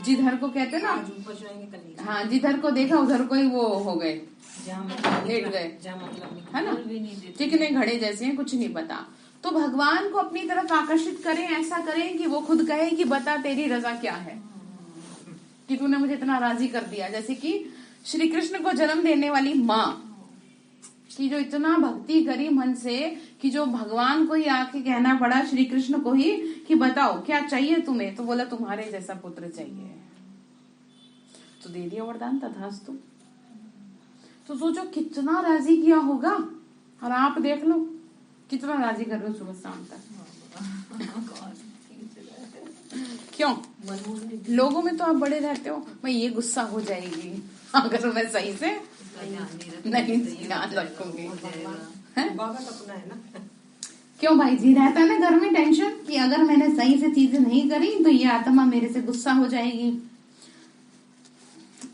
जिधर को कहते ना, हाँ, जिधर को देखा उधर को ही वो हो गए, लेट गए, है ना, चिकने घड़े जैसे हैं, कुछ नहीं पता। तो भगवान को अपनी तरफ आकर्षित करें, ऐसा करें कि वो खुद कहे कि बता तेरी रजा क्या है, कि तूने मुझे इतना राजी कर दिया। जैसे कि श्री कृष्ण को जन्म देने वाली माँ की जो इतना भक्ति करी मन से, कि जो भगवान को ही आके कहना पड़ा, श्री कृष्ण को ही, कि बताओ क्या चाहिए तुम्हें, तो बोला तुम्हारे जैसा पुत्र चाहिए, तो दे दिया वरदान, तथास्तु। तो सोचो कितना राजी किया होगा, और आप देख लो कितना राजी कर रहे हो सुबह शाम तक। क्यों? लोगों में तो आप बड़े रहते हो, मैं ये गुस्सा हो जाएगी अगर मैं सही से नहीं ध्यान रखूंगी, क्यों भाई जी? रहता है ना घर में टेंशन कि अगर मैंने सही से चीजें नहीं करी तो ये आत्मा मेरे से गुस्सा हो जाएगी।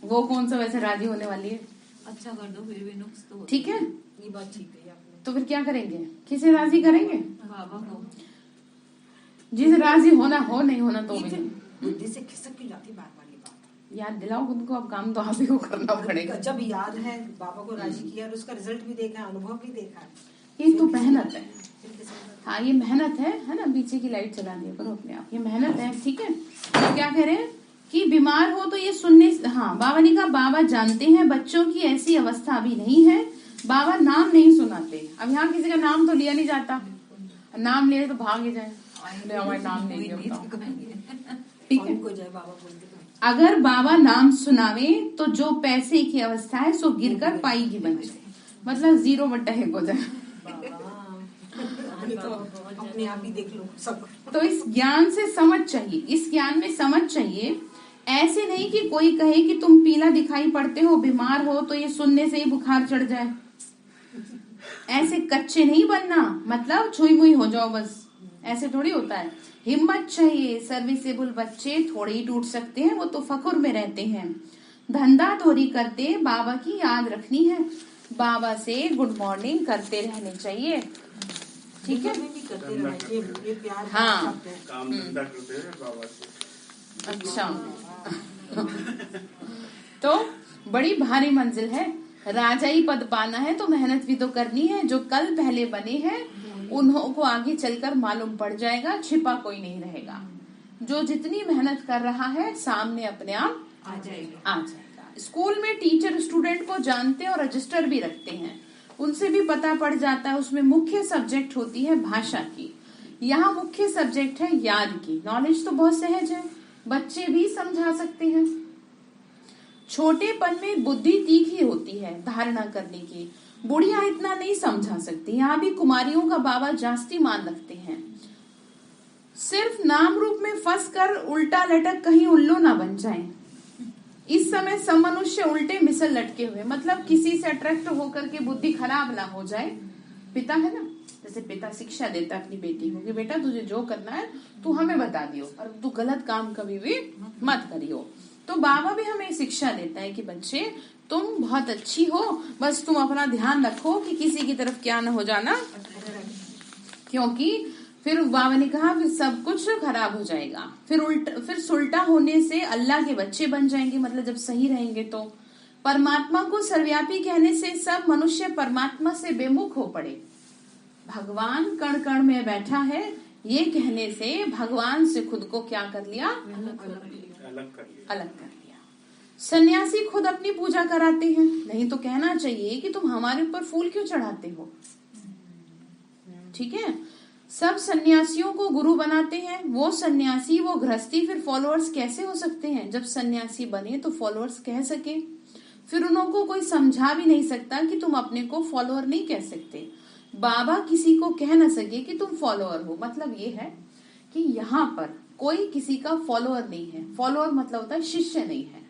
वो कौन सा वैसे राजी होने वाली है? अच्छा कर दो फिर भी नुक्स तो, ठीक है, ये बात ठीक है आपने। तो फिर क्या करेंगे? किसे राजी करेंगे? बाबा को। जिसे राजी होना हो, नहीं होना तो भी बुद्धि से खिसक की जाती बार वाली बात। याद दिलाओ उनको, अब काम तो आप ही को करना पड़ेगा। जब याद है बाबा को राजी किया और उसका रिजल्ट भी देखा, अनुभव भी देखा, ये तो मेहनत है। हाँ, ये मेहनत है ना। पीछे की लाइट चला दिया करो अपने आप, ये मेहनत है। ठीक है, तो क्या कह रहे हैं कि बीमार हो तो ये सुनने, हाँ, बाबा ने कहा बाबा जानते हैं बच्चों की ऐसी अवस्था अभी नहीं है, बाबा नाम नहीं सुनाते। अब यहाँ किसी का नाम तो लिया नहीं जाता, नाम ले तो भाग जाए, हमारे नाम ले लिया, ठीक है। अगर बाबा नाम सुनावे तो जो पैसे की अवस्था है सो गिरकर पाई की बन जाए, मतलब 0/1 हो जाए। तो अपने आप ही देख लो सब। तो इस ज्ञान से समझ चाहिए, इस ज्ञान में समझ चाहिए। ऐसे नहीं कि कोई कहे कि तुम पीला दिखाई पड़ते हो, बीमार हो तो ये सुनने से ही बुखार चढ़ जाए। ऐसे कच्चे नहीं बनना, मतलब छुई मुई हो जाओ बस, ऐसे थोड़ी होता है। हिम्मत चाहिए। सर्विसेबल बच्चे थोड़े ही टूट सकते हैं, वो तो फकुर में रहते हैं। धंधा थोड़ी करते, बाबा की याद रखनी है, बाबा से गुड मॉर्निंग करते रहने चाहिए। ठीक है, करते रहना चाहिए, ये प्यार। हाँ, काम धंधा करते हैं बाबा से। अच्छा। तो बड़ी भारी मंजिल है, राजाई पद पाना है तो मेहनत भी तो करनी है। जो कल पहले बने हैं उन्हों को आगे चलकर मालूम पड़ जाएगा, छिपा कोई नहीं रहेगा। जो जितनी मेहनत कर रहा है सामने अपने आप आ जाएगा। स्कूल में टीचर स्टूडेंट को जानते हैं और रजिस्टर भी रखते हैं, उनसे भी पता पड़ जाता है। उसमें मुख्य सब्जेक्ट होती है भाषा की, यहाँ मुख्य सब्जेक्ट है याद की। नॉलेज तो बहुत सहज है, बच्चे भी समझा सकते हैं। छोटेपन में बुद्धि तीखी होती है धारणा करने की, बुढ़िया इतना नहीं समझा सकती। यहाँ भी कुमारियों का बाबा जास्ती मान रखते हैं। सिर्फ नाम रूप में फंस कर उल्टा लटक कहीं उल्लू ना बन जाएं। इस समय सब मनुष्य उल्टे मिसल लटके हुए, मतलब किसी से अट्रैक्ट होकर के बुद्धि खराब ना हो जाए। पिता है ना, जैसे पिता शिक्षा देता है अपनी बेटी को कि बेटा तुझे जो करना है तू हमें बता दियो, और तू गलत काम कभी भी मत करियो। तो बाबा भी हमें शिक्षा देता है कि बच्चे तुम बहुत अच्छी हो, बस तुम अपना ध्यान रखो कि किसी की तरफ क्या न हो जाना, क्योंकि फिर बाबा ने कहा फिर सब कुछ खराब हो जाएगा। फिर सुलटा होने से अल्लाह के बच्चे बन जाएंगे, मतलब जब सही रहेंगे तो। परमात्मा को सर्वव्यापी कहने से सब मनुष्य परमात्मा से बेमुख हो पड़े। भगवान कण कण में बैठा है, ये कहने से भगवान से खुद को क्या कर लिया? अलग कर लिया। सन्यासी खुद अपनी पूजा कराते हैं, नहीं तो कहना चाहिए कि तुम हमारे ऊपर फूल क्यों चढ़ाते हो। ठीक है, सब सन्यासियों को गुरु बनाते हैं। वो सन्यासी, वो गृहस्थी फिर फॉलोअर्स कैसे हो सकते हैं? जब सन्यासी बने तो फॉलोअर्स कह सके। फिर उनको कोई समझा भी नहीं सकता कि तुम अपने को फॉलोअर नहीं कह सकते। बाबा किसी को कह न सके कि तुम फॉलोअर हो, मतलब ये है कि यहाँ पर कोई किसी का फॉलोअर नहीं है। फॉलोअर मतलब होता है शिष्य नहीं है,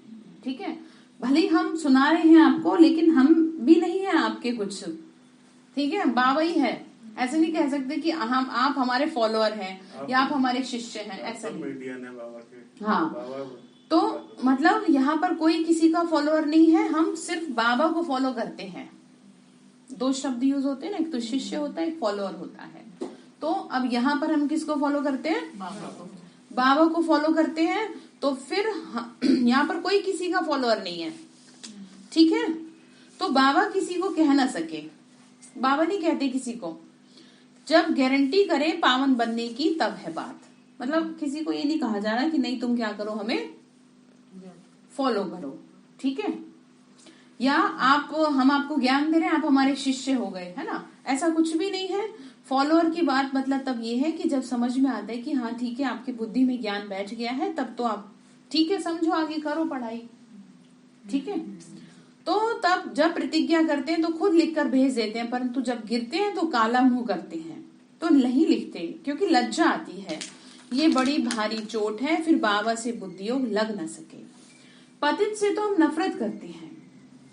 ठीक है। भले हम सुना रहे हैं आपको, लेकिन हम भी नहीं है आपके कुछ, ठीक है। बाबा ही है। ऐसे नहीं कह सकते कि हम आप हमारे फॉलोअर हैं या आप हमारे शिष्य हैं, ऐसा नहीं। हाँ, तो मतलब यहाँ पर कोई किसी का फॉलोअर नहीं है, हम सिर्फ बाबा को फॉलो करते हैं। दो शब्द यूज होते हैं ना, एक तो शिष्य होता है, एक फॉलोअर होता है। तो अब यहाँ पर हम किसको फॉलो करते हैं? बाबा को फॉलो करते हैं। तो फिर यहाँ पर कोई किसी का फॉलोअर नहीं है, ठीक है। तो बाबा किसी को कह ना सके, बाबा नहीं कहते किसी को। जब गारंटी करें पावन बनने की तब है बात। मतलब किसी को ये नहीं कहा जा रहा कि नहीं तुम क्या करो, हमें फॉलो करो, ठीक है। या हम आपको ज्ञान दे रहे हैं, आप हमारे शिष्य हो गए, है ना, ऐसा कुछ भी नहीं है। फॉलोअर की बात मतलब तब ये है कि जब समझ में आता है कि हाँ ठीक है, आपकी बुद्धि में ज्ञान बैठ गया है, तब तो आप ठीक है समझो, आगे करो पढ़ाई, ठीक है। तो तब जब प्रतिज्ञा करते हैं तो खुद लिखकर भेज देते हैं, परंतु जब गिरते हैं तो काला मुंह करते हैं, तो नहीं लिखते क्योंकि लज्जा आती है। ये बड़ी भारी चोट है, फिर बाबा से बुद्धियोग लग न सके। पतित से तो हम नफरत करते हैं।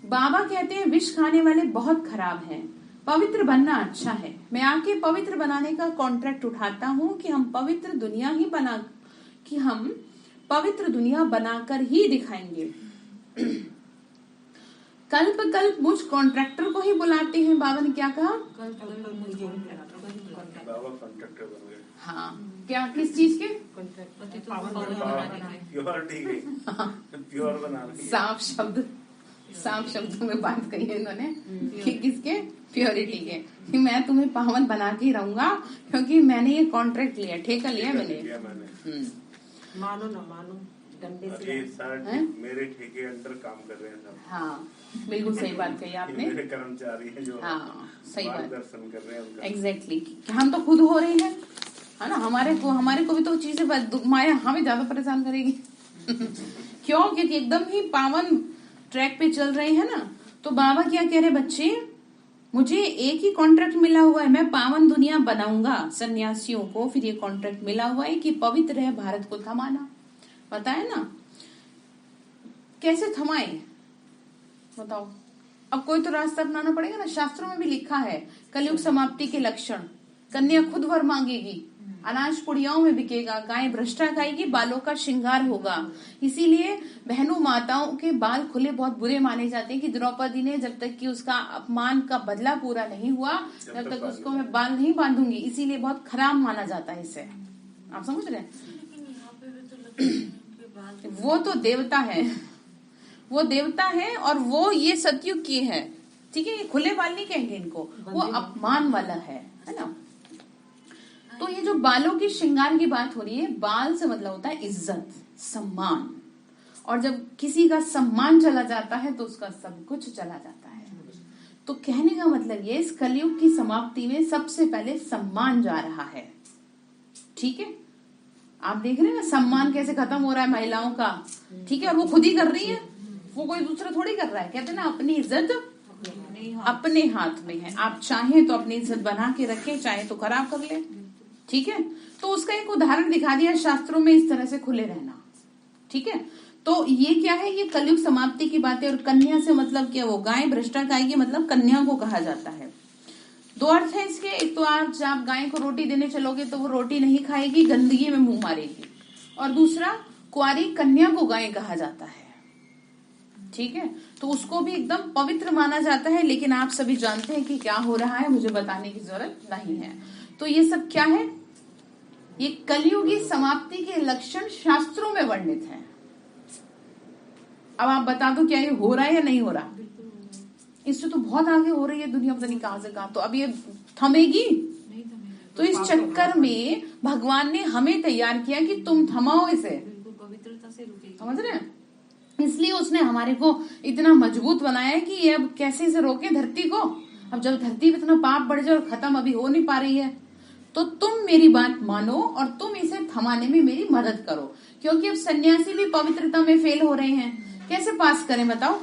बाबा कहते हैं विष खाने वाले बहुत खराब हैं, पवित्र बनना अच्छा है। मैं आके पवित्र बनाने का कॉन्ट्रैक्ट उठाता हूँ कि हम पवित्र दुनिया बनाकर ही दिखाएंगे। कल्प कल्प मुझ कॉन्ट्रैक्टर को ही बुलाते हैं। बाबा ने क्या कहा? बाबा कॉन्ट्रैक्टर बन गए। हाँ, क्या किस चीज के? प्योर बना। साफ शब्दों में बात कही है इन्होंने कि किसके? प्योरिटी के, कि मैं तुम्हें पावन बना के रहूंगा क्योंकि मैंने ये कॉन्ट्रैक्ट लिया, ठेका लिया मैंने। मानो न मानो डंडे से मेरे ठेके अंडर काम कर रहे हैं सब। हाँ, बिल्कुल सही बात कही आपने। मेरे कर्मचारी हैं जो सही बात दर्शन कर रहे हैं। एग्जैक्टली, हम तो खुद हो रहे हैं, है ना। हमारे को भी तो चीजें माया हमें ज्यादा परेशान करेगी क्यों? क्योंकि एकदम ही पावन ट्रैक पे चल रहे हैं ना। तो बाबा क्या कह रहे, बच्चे मुझे एक ही कॉन्ट्रैक्ट मिला हुआ है, मैं पावन दुनिया बनाऊंगा सन्यासियों को। फिर ये कॉन्ट्रैक्ट मिला हुआ है कि पवित्र है भारत को थमाना। पता है ना कैसे थमाए, बताओ। अब कोई तो रास्ता अपनाना पड़ेगा ना। शास्त्रों में भी लिखा है कलयुग समाप्ति के लक्षण, कन्या खुद वर मांगेगी, अनाज पुड़ियाओं में बिकेगा, गाय भ्रष्टा खाएगी, बालों का श्रृंगार होगा। इसीलिए बहनों माताओं के बाल खुले बहुत बुरे माने जाते हैं कि द्रौपदी ने जब तक कि उसका अपमान का बदला पूरा नहीं हुआ जब तक उसको मैं बाल नहीं बांधूंगी, इसीलिए बहुत खराब माना जाता है इसे। आप समझ रहे हैं? वो तो देवता है, वो देवता है और वो ये सतयुग की है, ठीक है। ये खुले बाल नहीं कहेंगे इनको, वो अपमान वाला है ना। तो ये जो बालों की श्रृंगार की बात हो रही है, बाल से मतलब होता है इज्जत, सम्मान। और जब किसी का सम्मान चला जाता है तो उसका सब कुछ चला जाता है। तो कहने का मतलब ये, इस कलयुग की समाप्ति में सबसे पहले सम्मान जा रहा है, ठीक है। आप देख रहे हैं ना सम्मान कैसे खत्म हो रहा है महिलाओं का, ठीक है। और वो खुद ही कर रही है, वो कोई दूसरा थोड़ी कर रहा है। कहते हैं ना अपनी इज्जत अपने हाथ में है। आप चाहें तो अपनी इज्जत बना के रखें, चाहे तो खराब कर ले, ठीक है। तो उसका एक उदाहरण दिखा दिया शास्त्रों में, इस तरह से खुले रहना, ठीक है। तो ये क्या है, ये कलयुग समाप्ति की बात है। और कन्या से मतलब क्या, वो गाय भ्रष्टा खाएगी, मतलब कन्या को कहा जाता है। दो अर्थ है इसके। एक तो आज आप गाय को रोटी देने चलोगे तो वो रोटी नहीं खाएगी, गंदगी में मुंह मारेगी। और दूसरा, कुंवारी कन्या को गाय कहा जाता है, ठीक है। तो उसको भी एकदम पवित्र माना जाता है। लेकिन आप सभी जानते हैं कि क्या हो रहा है, मुझे बताने की जरूरत नहीं है। तो ये सब क्या है, ये कलयुगी समाप्ति के लक्षण शास्त्रों में वर्णित हैं। अब आप बता दो क्या ये हो रहा है या नहीं हो रहा? इससे तो बहुत आगे हो रही है दुनिया, पता नहीं कहां से कहां। तो अब ये थमेगी? तो इस चक्कर में भगवान ने हमें तैयार किया कि तुम थमाओ इसे, पवित्रता से रुकेगी, समझ रहे हैं। इसलिए उसने हमारे को इतना मजबूत बनाया है कि ये अब कैसे इसे रोके धरती को। अब जब धरती में इतना पाप बढ़ जाए और खत्म अभी हो नहीं पा रही है, तो तुम मेरी बात मानो और तुम इसे थमाने में मेरी मदद करो। क्योंकि अब सन्यासी भी पवित्रता में फेल हो रहे हैं, कैसे पास करें बताओ।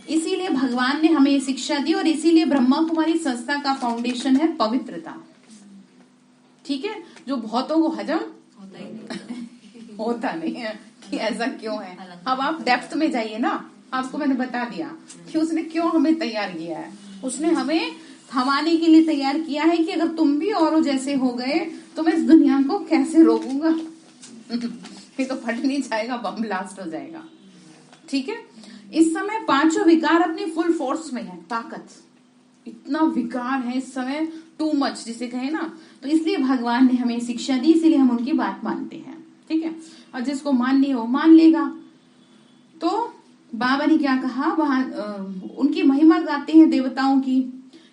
इसीलिए भगवान ने हमें ये शिक्षा दी और इसीलिए ब्रह्मा कुमारी संस्था का फाउंडेशन है पवित्रता, ठीक है, जो बहुतों को हजम होता नहीं है कि ऐसा क्यों है। अब आप डेप्थ में जाइए ना, आपको मैंने बता दिया कि उसने क्यों हमें तैयार किया है। उसने हमें थमाने के लिए तैयार किया है कि अगर तुम भी औरों जैसे हो गए तो मैं इस दुनिया को कैसे रोकूंगा। ये तो फट नहीं जाएगा, बम ब्लास्ट हो जाएगा। ठीक है, इस समय पांचों विकार अपनी फुल फोर्स में है। ताकत, इतना विकार है इस समय, टू मच जिसे कहे ना। तो इसलिए भगवान ने हमें शिक्षा दी, इसीलिए हम उनकी बात मानते हैं। ठीक है, और जिसको माननी हो मान लेगा। तो बाबा ने क्या कहा, वहां उनकी महिमा गाते हैं देवताओं की।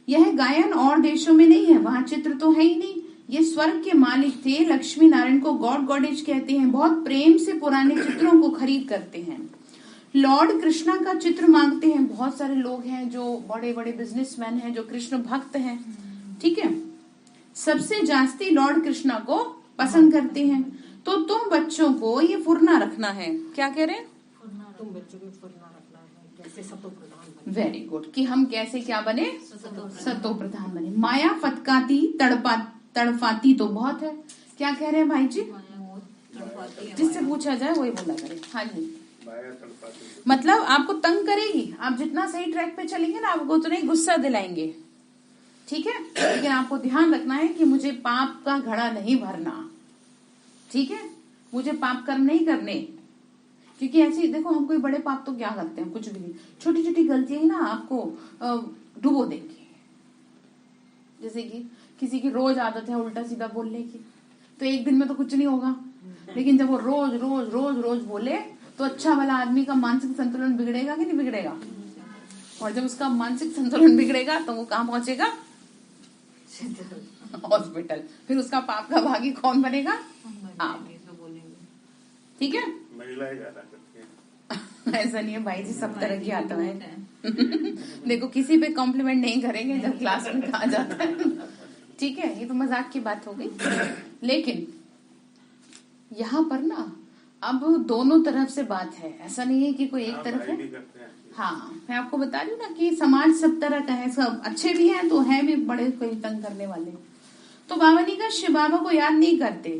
यह गायन और देशों में नहीं है, वहां चित्र तो है ही नहीं। ये स्वर्ग के मालिक थे, लक्ष्मी नारायण को गॉड गॉडेज कहते हैं। बहुत प्रेम से पुराने चित्रों को खरीद करते हैं। लॉर्ड कृष्णा का चित्र मांगते हैं। बहुत सारे लोग हैं जो बड़े बड़े बिजनेसमैन हैं, जो कृष्ण भक्त हैं। ठीक है, सबसे जास्ती लॉर्ड कृष्णा को पसंद करते हैं। तो तुम बच्चों को ये फुरना रखना है। क्या कह रहे हैं? तुम बच्चों को फुरना रखना है, कैसे सतो प्रधान। वेरी गुड, कि हम कैसे क्या बने, सतो प्रधान बने। माया फटकाती तड़फाती तो बहुत है। क्या कह रहे हैं भाई जी? जिससे पूछा जाए वही बोला करे। हाँ जी, मतलब आपको तंग करेगी। आप जितना सही ट्रैक पे चलेंगे ना, आपको उतना ही गुस्सा दिलाएंगे। ठीक है, लेकिन आपको ध्यान रखना है कि मुझे पाप का घड़ा नहीं भरना। ठीक है, मुझे पाप कर्म नहीं करने। क्योंकि ऐसे देखो, हम कोई बड़े पाप तो क्या करते हैं, कुछ भी नहीं। छोटी छोटी गलतियां ही ना आपको डुबो देंगी। जैसे कि किसी की रोज आदत है उल्टा सीधा बोलने की, तो एक दिन में तो कुछ नहीं होगा। लेकिन जब वो रोज रोज रोज रोज बोले तो अच्छा वाला आदमी का मानसिक संतुलन बिगड़ेगा कि नहीं बिगड़ेगा? और जब उसका मानसिक संतुलन बिगड़ेगा तो वो कहाँ पहुंचेगा? हॉस्पिटल। फिर उसका पाप का भागी कौन बनेगा? आप। ठीक है, महिलाएं ज्यादा करती हैं। ऐसा नहीं है भाई जी, सब तरह की आता है। देखो, किसी पे कॉम्प्लीमेंट नहीं करेंगे जब क्लास में कहा जाता है। ठीक है, ये तो मजाक की बात हो गई। लेकिन यहाँ पर ना अब दोनों तरफ से बात है, ऐसा नहीं है कि कोई एक तरफ है। हाँ, मैं आपको बता रही हूँ ना कि समाज सब तरह का है, सब अच्छे भी हैं तो है भी बड़े कोई तंग करने वाले। तो बाबा ने कहा शिव बाबा को याद नहीं करते।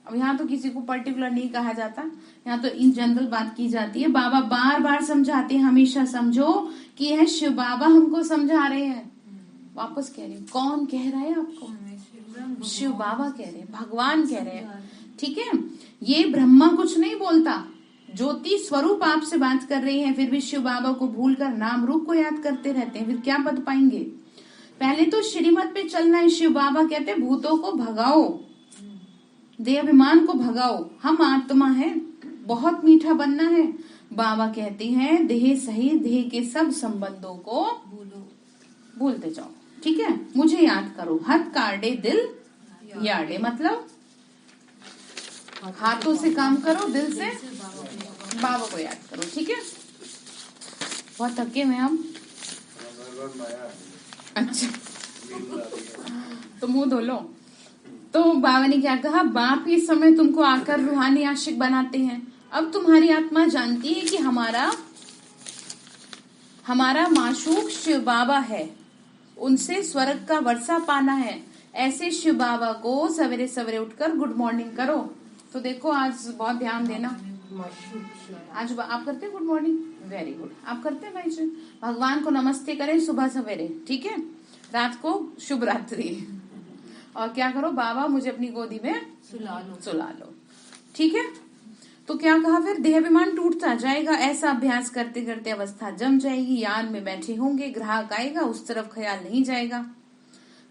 अब यहाँ तो किसी को पर्टिकुलर नहीं कहा जाता, यहाँ तो इन जनरल बात की जाती है। बाबा बार बार समझाते हैं, हमेशा समझो कि यह शिव बाबा हमको समझा रहे हैं। वापस कह रहे हैं, कौन कह रहा है आपको? शिव बाबा कह रहे हैं, भगवान कह रहे हैं। ठीक है, ये ब्रह्मा कुछ नहीं बोलता, ज्योति स्वरूप आपसे बात कर रही है। फिर भी शिव बाबा को भूलकर नाम रूप को याद करते रहते हैं, फिर क्या बच पाएंगे? पहले तो श्रीमत पे चलना है। शिव बाबा कहते हैं भूतों को भगाओ, देह अभिमान को भगाओ, हम आत्मा है, बहुत मीठा बनना है। बाबा कहते हैं देह सहित देह के सब संबंधों को भूलते जाओ। ठीक है, मुझे याद करो। हथ काटे दिल याडे, मतलब हाथों से काम करो, दिल से बाबा को याद करो। ठीक है, बहुत थके हुए हम। अच्छा, तो मुंह धो लो। तो बाबा ने क्या कहा, बाप इस समय तुमको आकर रूहानी आशिक बनाते हैं। अब तुम्हारी आत्मा जानती है कि हमारा माशूक शिव बाबा है, उनसे स्वर्ग का वर्षा पाना है। ऐसे शिव बाबा को सवेरे सवेरे उठकर गुड मॉर्निंग करो। तो देखो, आज बहुत ध्यान देना। आज आप करते हैं गुड मॉर्निंग? वेरी गुड, आप करते हैं भाई जी। भगवान को नमस्ते करें सुबह सवेरे। ठीक है, रात को शुभ रात्रि। और क्या करो, बाबा मुझे अपनी गोदी में सुला लो। ठीक है, तो क्या कहा फिर, देहाभिमान टूटता जाएगा। ऐसा अभ्यास करते करते अवस्था जम जाएगी। याद में बैठे होंगे, ग्राहक आएगा, उस तरफ ख्याल नहीं जाएगा।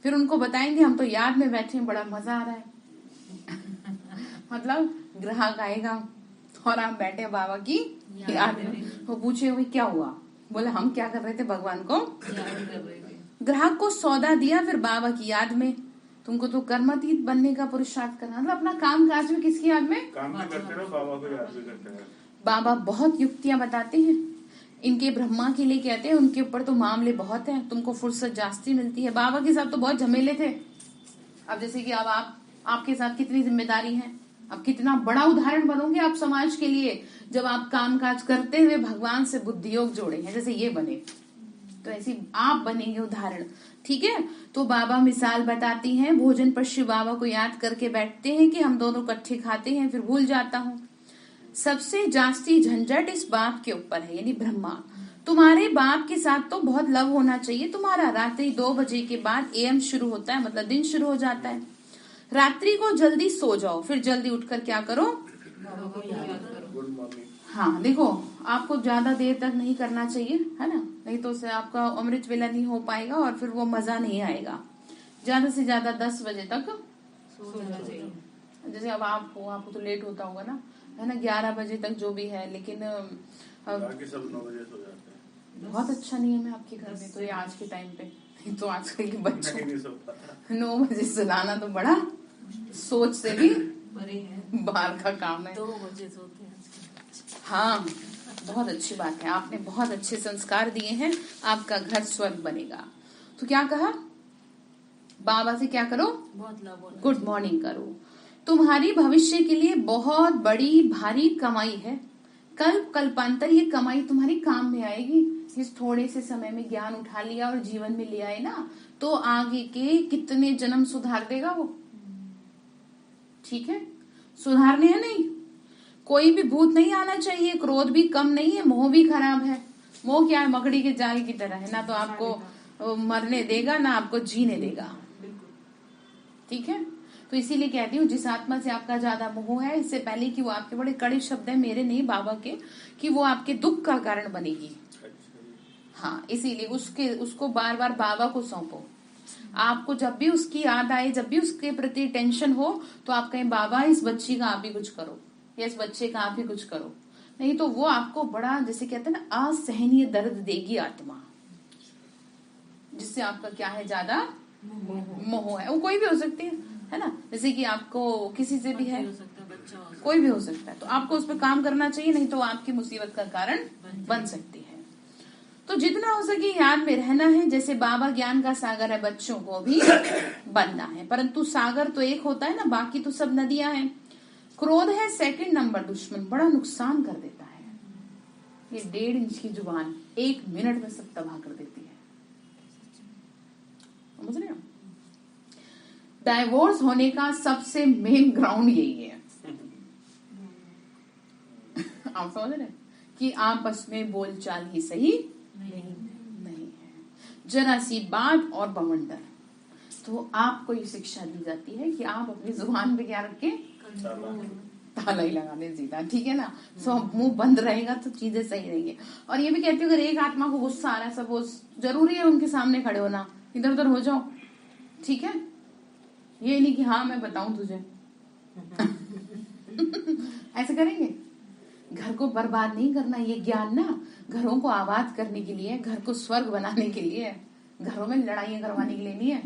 फिर उनको बताएंगे हम तो याद में बैठे हैं, बड़ा मजा आ रहा है। मतलब ग्राहक आएगा और आप बैठे बाबा की याद में। वो पूछे भाई क्या हुआ? बोले हम क्या कर रहे थे, भगवान को ग्राहक को सौदा दिया, फिर बाबा की याद में। तुमको तो कर्मातीत बनने का पुरुषार्थ करना, मतलब अपना काम काज में किसकी याद में? काम भी करते रहो, बाबा को याद भी करते रहो। बाबा बहुत युक्तियां बताते हैं। इनके ब्रह्मा के लिए कहते हैं, उनके ऊपर तो मामले बहुत हैं, तुमको फुर्सत जास्ती मिलती है। बाबा के साथ तो बहुत झमेले थे। अब जैसे कि अब आपके साथ कितनी जिम्मेदारी है, अब कितना बड़ा उदाहरण बनोगे आप समाज के लिए जब आप काम काज करते हुए भगवान से बुद्धि योग जोड़े हैं, जैसे ये बने। तो ऐसी आप बनेंगे उदाहरण। ठीक है, तो बाबा मिसाल बताती हैं, भोजन पर शिव बाबा को याद करके बैठते हैं कि हम दोनों इकट्ठे खाते हैं, फिर भूल जाता हूँ। सबसे जास्ती झंझट इस बाप के ऊपर है, यानी ब्रह्मा। तुम्हारे बाप के साथ तो बहुत लव होना चाहिए तुम्हारा। रात्रि 2 बजे के बाद एएम शुरू होता है, मतलब दिन शुरू हो जाता है। रात्रि को जल्दी सो जाओ, फिर जल्दी उठकर क्या करो, गुड मॉर्निंग। हाँ देखो, आपको ज्यादा देर तक नहीं करना चाहिए, है ना, नहीं तो उससे आपका अमृत वेला नहीं हो पाएगा और फिर वो मजा नहीं आएगा। ज्यादा से ज्यादा 10 बजे तक सो जाना चाहिए। जैसे अब आपको तो लेट होता होगा ना, है ना, 11 बजे तक जो भी है, लेकिन बाकी सब 9 बजे सो जाते हैं। बहुत अच्छा नियम है आपके घर में तो ये आज के टाइम पे। नहीं तो आजकल के बच्चों नहीं सो पाता। 9 बजे सुलाना तो बड़ा सोच से भी बड़े हैं, बाहर का काम है। 2 बजे सोते हैं। हाँ, बहुत अच्छी बात है, आपने बहुत अच्छे संस्कार दिए हैं, आपका घर स्वर्ग बनेगा। तो क्या कहा, बाबा से क्या करो, बहुत लव होना गुड मॉर्निंग करो। तुम्हारी भविष्य के लिए बहुत बड़ी भारी कमाई है। कल्पांतर ये कमाई तुम्हारी काम में आएगी। इस थोड़े से समय में ज्ञान उठा लिया और जीवन में ले आए ना, तो आगे के कितने जन्म सुधार देगा वो। ठीक है, सुधारने हैं नहीं, कोई भी भूत नहीं आना चाहिए, क्रोध भी कम नहीं है, मोह भी खराब है। मोह क्या है, मकड़ी के जाल की तरह है, ना तो आपको मरने देगा ना आपको जीने देगा। ठीक है, तो इसीलिए कहती हूँ, जिस आत्मा से आपका ज्यादा मोह है, इससे पहले कि वो आपके, बड़े कड़े शब्द है मेरे नहीं बाबा के, कि वो आपके दुख का कारण बनेगी। हाँ, इसीलिए उसको बार बार बाबा को सौंपो। आपको जब भी उसकी याद आए, जब भी उसके प्रति टेंशन हो, तो आप कहें बाबा इस बच्ची का आप ही कुछ करो, या इस बच्चे का आप ही कुछ करो। नहीं तो वो आपको बड़ा, जैसे कहते हैं ना, असहनीय दर्द देगी आत्मा, जिससे आपका क्या है, ज्यादा मोह है। वो कोई भी हो सकती है ना, जैसे कि आपको किसी से भी है, कोई भी हो सकता है, तो आपको उस पर काम करना चाहिए, नहीं तो आपकी मुसीबत का कारण बन सकती है। तो जितना हो सके याद में रहना है। जैसे बाबा ज्ञान का सागर है, बच्चों को भी बनना है, परंतु सागर तो एक होता है ना, बाकी तो सब नदियां हैं। क्रोध है 2nd नंबर दुश्मन, बड़ा नुकसान कर देता है। ये 1.5 इंच की जुबान 1 मिनट में सब तबाह कर देती है, समझ रहे हो। डाइवोर्स होने का सबसे मेन ग्राउंड यही है। आप समझ रहे हैं कि आपस में बोलचाल ही सही नहीं है, जरा सी बात और बवंडर। तो आपको ये शिक्षा दी जाती है कि आप अपनी जुबान पे क्या रखें, ताला ही लगा दे सीधा, ठीक है ना। सो मुंह बंद रहेगा तो चीजें सही रहेंगी। और ये भी कहती हूँ, अगर एक आत्मा को गुस्सा आ रहा है, सब वो जरूरी है उनके सामने खड़े होना, इधर उधर हो जाओ, ठीक है। ये नहीं कि हाँ मैं बताऊं तुझे ऐसे करेंगे। घर को बर्बाद नहीं करना, ये ज्ञान ना घरों को आबाद करने के लिए, घर को स्वर्ग बनाने के लिए, घरों में लड़ाइयां करवाने के लिए नहीं है,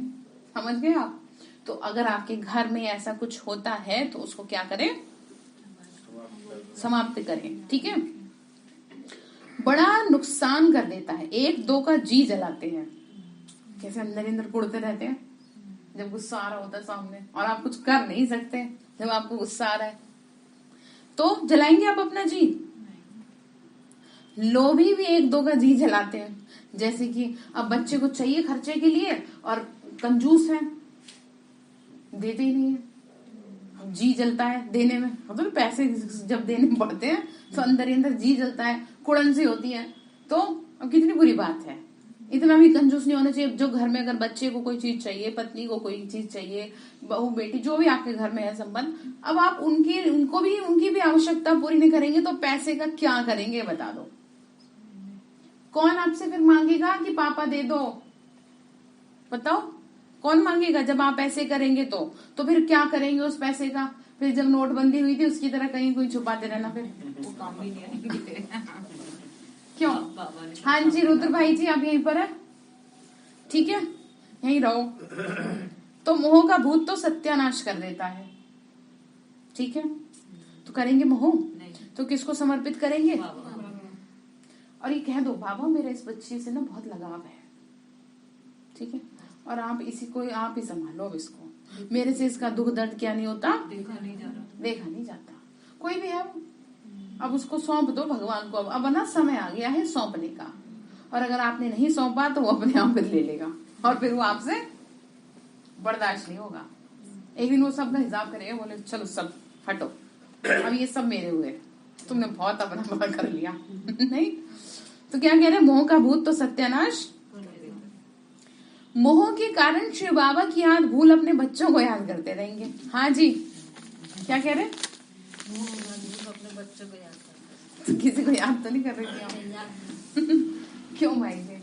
समझ गए आप। तो अगर आपके घर में ऐसा कुछ होता है तो उसको क्या करें, समाप्त करें, ठीक है। बड़ा नुकसान कर देता है, 1-2 का जी जलाते हैं, कैसे अंदर अंदर कुड़ते रहते हैं जब गुस्सा आ रहा होता है सामने, और आप कुछ कर नहीं सकते जब आपको गुस्सा आ रहा है, तो जलाएंगे आप अपना जी। लोभी भी 1-2 का जी जलाते हैं, जैसे कि अब बच्चे को चाहिए खर्चे के लिए और कंजूस है, देते ही नहीं है, जी जलता है देने में। मतलब पैसे जब देने पड़ते हैं तो अंदर ही अंदर जी जलता है, कुड़न सी होती है। तो अब कितनी बुरी बात है, इतना भी कंजूस नहीं होना चाहिए। जो घर में अगर बच्चे को कोई चीज चाहिए, पत्नी को कोई चीज चाहिए, बहू बेटी जो भी आपके घर में है संबंध, अब आप उनकी भी आवश्यकता पूरी नहीं करेंगे तो पैसे का क्या करेंगे, बता दो। कौन आपसे फिर मांगेगा कि पापा दे दो, बताओ कौन मांगेगा जब आप ऐसे करेंगे तो फिर क्या करेंगे उस पैसे का। फिर जब नोटबंदी हुई थी उसकी तरह कहीं कोई छुपाते रहना, फिर वो काम भी नहीं आएंगे। क्यों। हाँ जी रुद्र भाई जी, आप यहीं पर है, ठीक है, यहीं रहो। तो मोह का भूत तो सत्यानाश कर देता है, ठीक है। तो करेंगे मोह तो किसको समर्पित करेंगे, और ये कह दो बाबा मेरा इस बच्चे से ना बहुत लगाव है, ठीक है, और आप इसी को आप ही संभालो, अब इसको मेरे से इसका दुख दर्द क्या नहीं होता, देखा नहीं जाता, कोई भी है। अब उसको सौंप दो भगवान को। अब ना समय आ गया है सौंपने का, और अगर आपने नहीं सौंपा तो वो अपने आप फिर ले लेगा और फिर वो आपसे बर्दाश्त नहीं होगा। एक दिन वो सबका हिसाब करेगा, बोले चलो सब हटो, अब ये सब मेरे हुए, तुमने बहुत अपना बड़ा कर लिया। नहीं तो क्या कह रहे, मोह का भूत तो सत्यानाश। मोह के कारण शिव बाबा की याद भूल अपने बच्चों को याद करते रहेंगे। हाँ जी, क्या कह रहे? अपने बच्चों को याद करते। तो किसी को याद तो नहीं कर रही थी आप? क्यों भाई है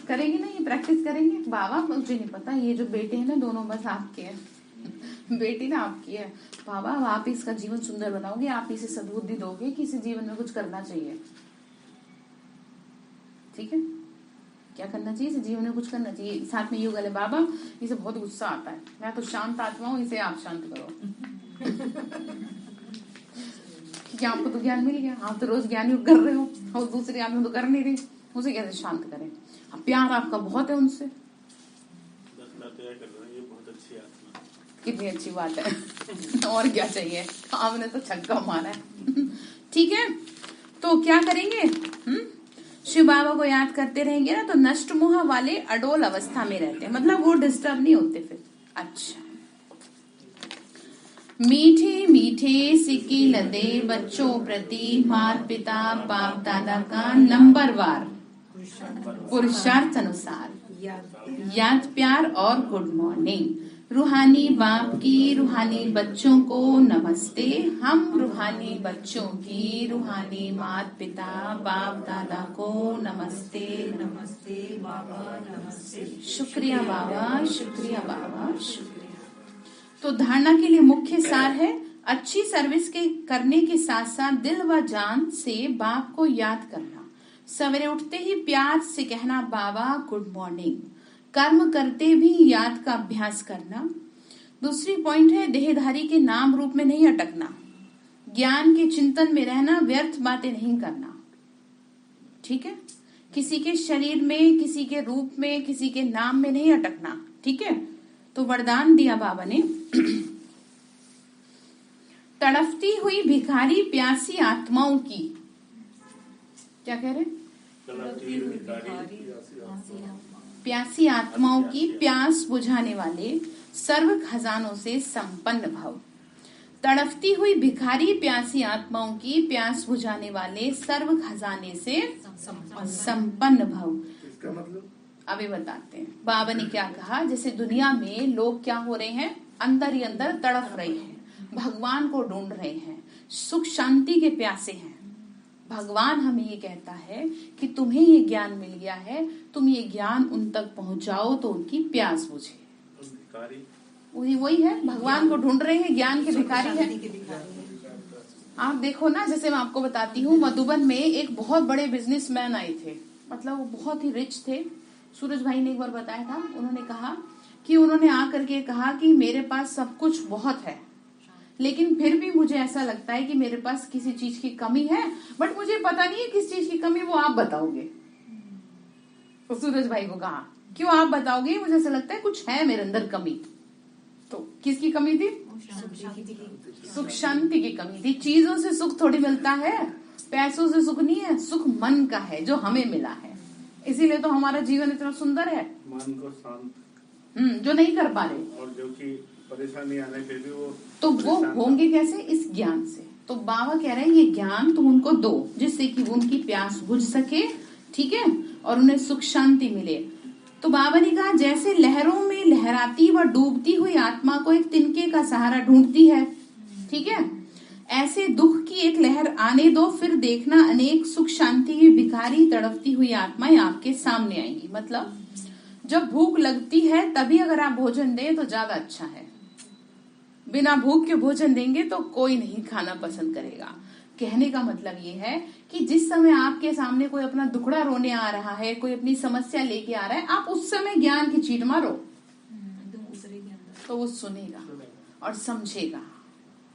करेंगे ना, ये प्रैक्टिस करेंगे। बाबा मुझे नहीं पता, ये जो बेटे हैं ना दोनों बस आपके हैं। बेटी ना आपकी है बाबा, आप इसका जीवन सुंदर बनाओगे, आप इसे सद्बुद्धि दोगे कि इसे जीवन में कुछ करना चाहिए। ठीक है, क्या करना चाहिए, इसे जीवन में कुछ करना चाहिए। साथ में युगल है, बाबा इसे बहुत गुस्सा आता है, मैं तो शांत आत्मा हूँ, इसे आप शांत करो। क्योंकि आपको तो ज्ञान मिल गया, आप तो रोज ज्ञान योग कर रहे हो और दूसरे आदमी तो कर नहीं रहे, उसे कैसे शांत करें? अब प्यार आपका बहुत है उनसे। ये बहुत अच्छी आत्मा, कितनी अच्छी बात है। और क्या चाहिए, आपने तो छक्का मारा है। ठीक है, तो क्या करेंगे? शिव बाबा को याद करते रहेंगे ना, तो नष्ट मोह वाले अडोल अवस्था में रहते हैं, मतलब वो डिस्टर्ब नहीं होते फिर। अच्छा, मीठे मीठे सिक्के लदे बच्चों प्रति माता पिता बाप दादा का नंबरवार पुरुषार्थ अनुसार याद प्यार और गुड मॉर्निंग। रूहानी बाप की रूहानी बच्चों को नमस्ते। हम रूहानी बच्चों की रूहानी माता पिता बाप दादा को नमस्ते। नमस्ते बाबा, नमस्ते। शुक्रिया बाबा, शुक्रिया बाबा, शुक्रिया। तो धारणा के लिए मुख्य सार है, अच्छी सर्विस के करने के साथ साथ दिल व जान से बाप को याद करना। सवेरे उठते ही प्यार से कहना बाबा गुड मॉर्निंग। कर्म करते भी याद का अभ्यास करना। दूसरी पॉइंट है, देहधारी के नाम रूप में नहीं अटकना, ज्ञान के चिंतन में रहना, व्यर्थ बातें नहीं करना। ठीक है, किसी के शरीर में, किसी के रूप में, किसी के नाम में नहीं अटकना। ठीक है, तो वरदान दिया बाबा ने, तड़फती हुई भिखारी प्यासी आत्माओं की, क्या कह रहे? प्यासी आत्माओं की प्यास बुझाने वाले सर्व खजानों से संपन्न भव। तड़फती हुई भिखारी प्यासी आत्माओं की प्यास बुझाने वाले सर्व खजाने से संपन्न भव। इसका मतलब अभी बताते हैं। बाबा ने क्या कहा, जैसे दुनिया में लोग क्या हो रहे हैं, अंदर ही अंदर तड़फ रहे हैं, भगवान को ढूंढ रहे हैं, सुख शांति के प्यासे हैं। भगवान हमें ये कहता है कि तुम्हें ये ज्ञान मिल गया है, तुम ये ज्ञान उन तक पहुंचाओ तो उनकी प्यास बुझे। वही है, भगवान को ढूंढ रहे हैं, ज्ञान के भिखारी है। आप देखो ना, जैसे मैं आपको बताती हूँ, मधुबन में एक बहुत बड़े बिजनेसमैन आए थे, मतलब वो बहुत ही रिच थे। सूरज भाई ने एक बार बताया था, उन्होंने कहा कि उन्होंने आकर के कहा कि मेरे पास सब कुछ बहुत है, लेकिन फिर भी मुझे ऐसा लगता है कि मेरे पास किसी चीज की कमी है, बट मुझे पता नहीं है किस चीज की कमी, वो आप बताओगे। तो सूरज भाई को कहा, क्यों आप बताओगे, मुझे ऐसा लगता है कुछ है मेरे अंदर कमी। तो किसकी कमी थी? सुख शांति की कमी थी। चीजों से सुख थोड़ी मिलता है, पैसों से सुख नहीं है, सुख मन का है जो हमें मिला है। इसीलिए तो हमारा जीवन इतना सुंदर है, मन को शांत, जो नहीं कर पा रहे, और जो कि परेशानी आने पे भी वो होंगे कैसे? इस ज्ञान से। तो बाबा कह रहे हैं ये ज्ञान तुम उनको दो, जिससे कि वो उनकी प्यास बुझ सके, ठीक है, और उन्हें सुख शांति मिले। तो बाबा ने कहा, जैसे लहरों में लहराती व डूबती हुई आत्मा को एक तिनके का सहारा ढूंढती है, ठीक है, ऐसे दुख की एक लहर आने दो, फिर देखना अनेक सुख शांति की भिखारी तड़पती हुई आत्माएं आपके सामने आएंगी। मतलब जब भूख लगती है तभी अगर आप भोजन दें तो ज्यादा अच्छा है। बिना भूख के भोजन देंगे तो कोई नहीं खाना पसंद करेगा। कहने का मतलब ये है कि जिस समय आपके सामने कोई अपना दुखड़ा रोने आ रहा है, कोई अपनी समस्या लेके आ रहा है, आप उस समय ज्ञान की चीट मारो तो वो सुनेगा और समझेगा,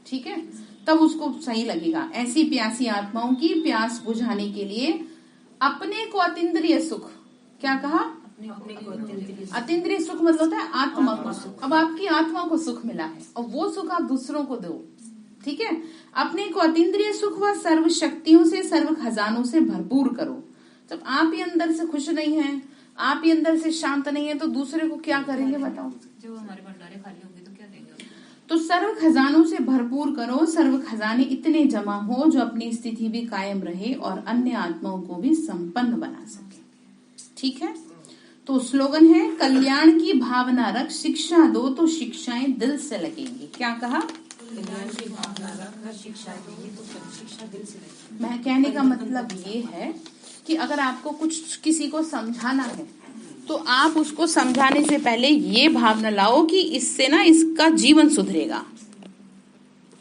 ठीक है, तब उसको सही लगेगा। ऐसी प्यासी आत्माओं की प्यास बुझाने के लिए अपने को अतीन्द्रिय सुख, क्या कहा? अतीन्द्रिय सुख मतलब होता है आत्मा को सुख। अब आपकी आत्मा को सुख मिला है और वो सुख आप दूसरों को दो, ठीक है। अपने को अतीन्द्रिय सुख व सर्व शक्तियों से, सर्व खजानों से भरपूर करो तब आप ही अंदर से खुश नहीं है, आप ही अंदर से शांत नहीं है, तो दूसरे को क्या करेंगे बताओ। जो हमारे भंडारे खाली होंगे तो क्या देंगे उनको? तो सर्व खजानों से भरपूर करो, सर्व खजाने इतने जमा हो जो अपनी स्थिति भी कायम रहे और अन्य आत्माओं को भी संपन्न बना सके। ठीक है, तो स्लोगन है कल्याण की भावना रख, शिक्षा दो तो शिक्षाएं दिल से लगेंगी। क्या कहा? कल्याण की भावना रख, शिक्षा देंगे तो शिक्षा दिल से लगेगी। मैं कहने का मतलब ये है कि अगर आपको कुछ किसी को समझाना है तो आप उसको समझाने से पहले ये भावना लाओ कि इससे ना इसका जीवन सुधरेगा।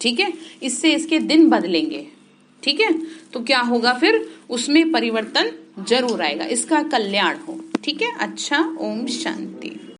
ठीक है, इससे इसके दिन बदलेंगे। ठीक है, तो क्या होगा फिर उसमें परिवर्तन जरूर आएगा, इसका कल्याण हो। ठीक है, अच्छा, ओम शांति।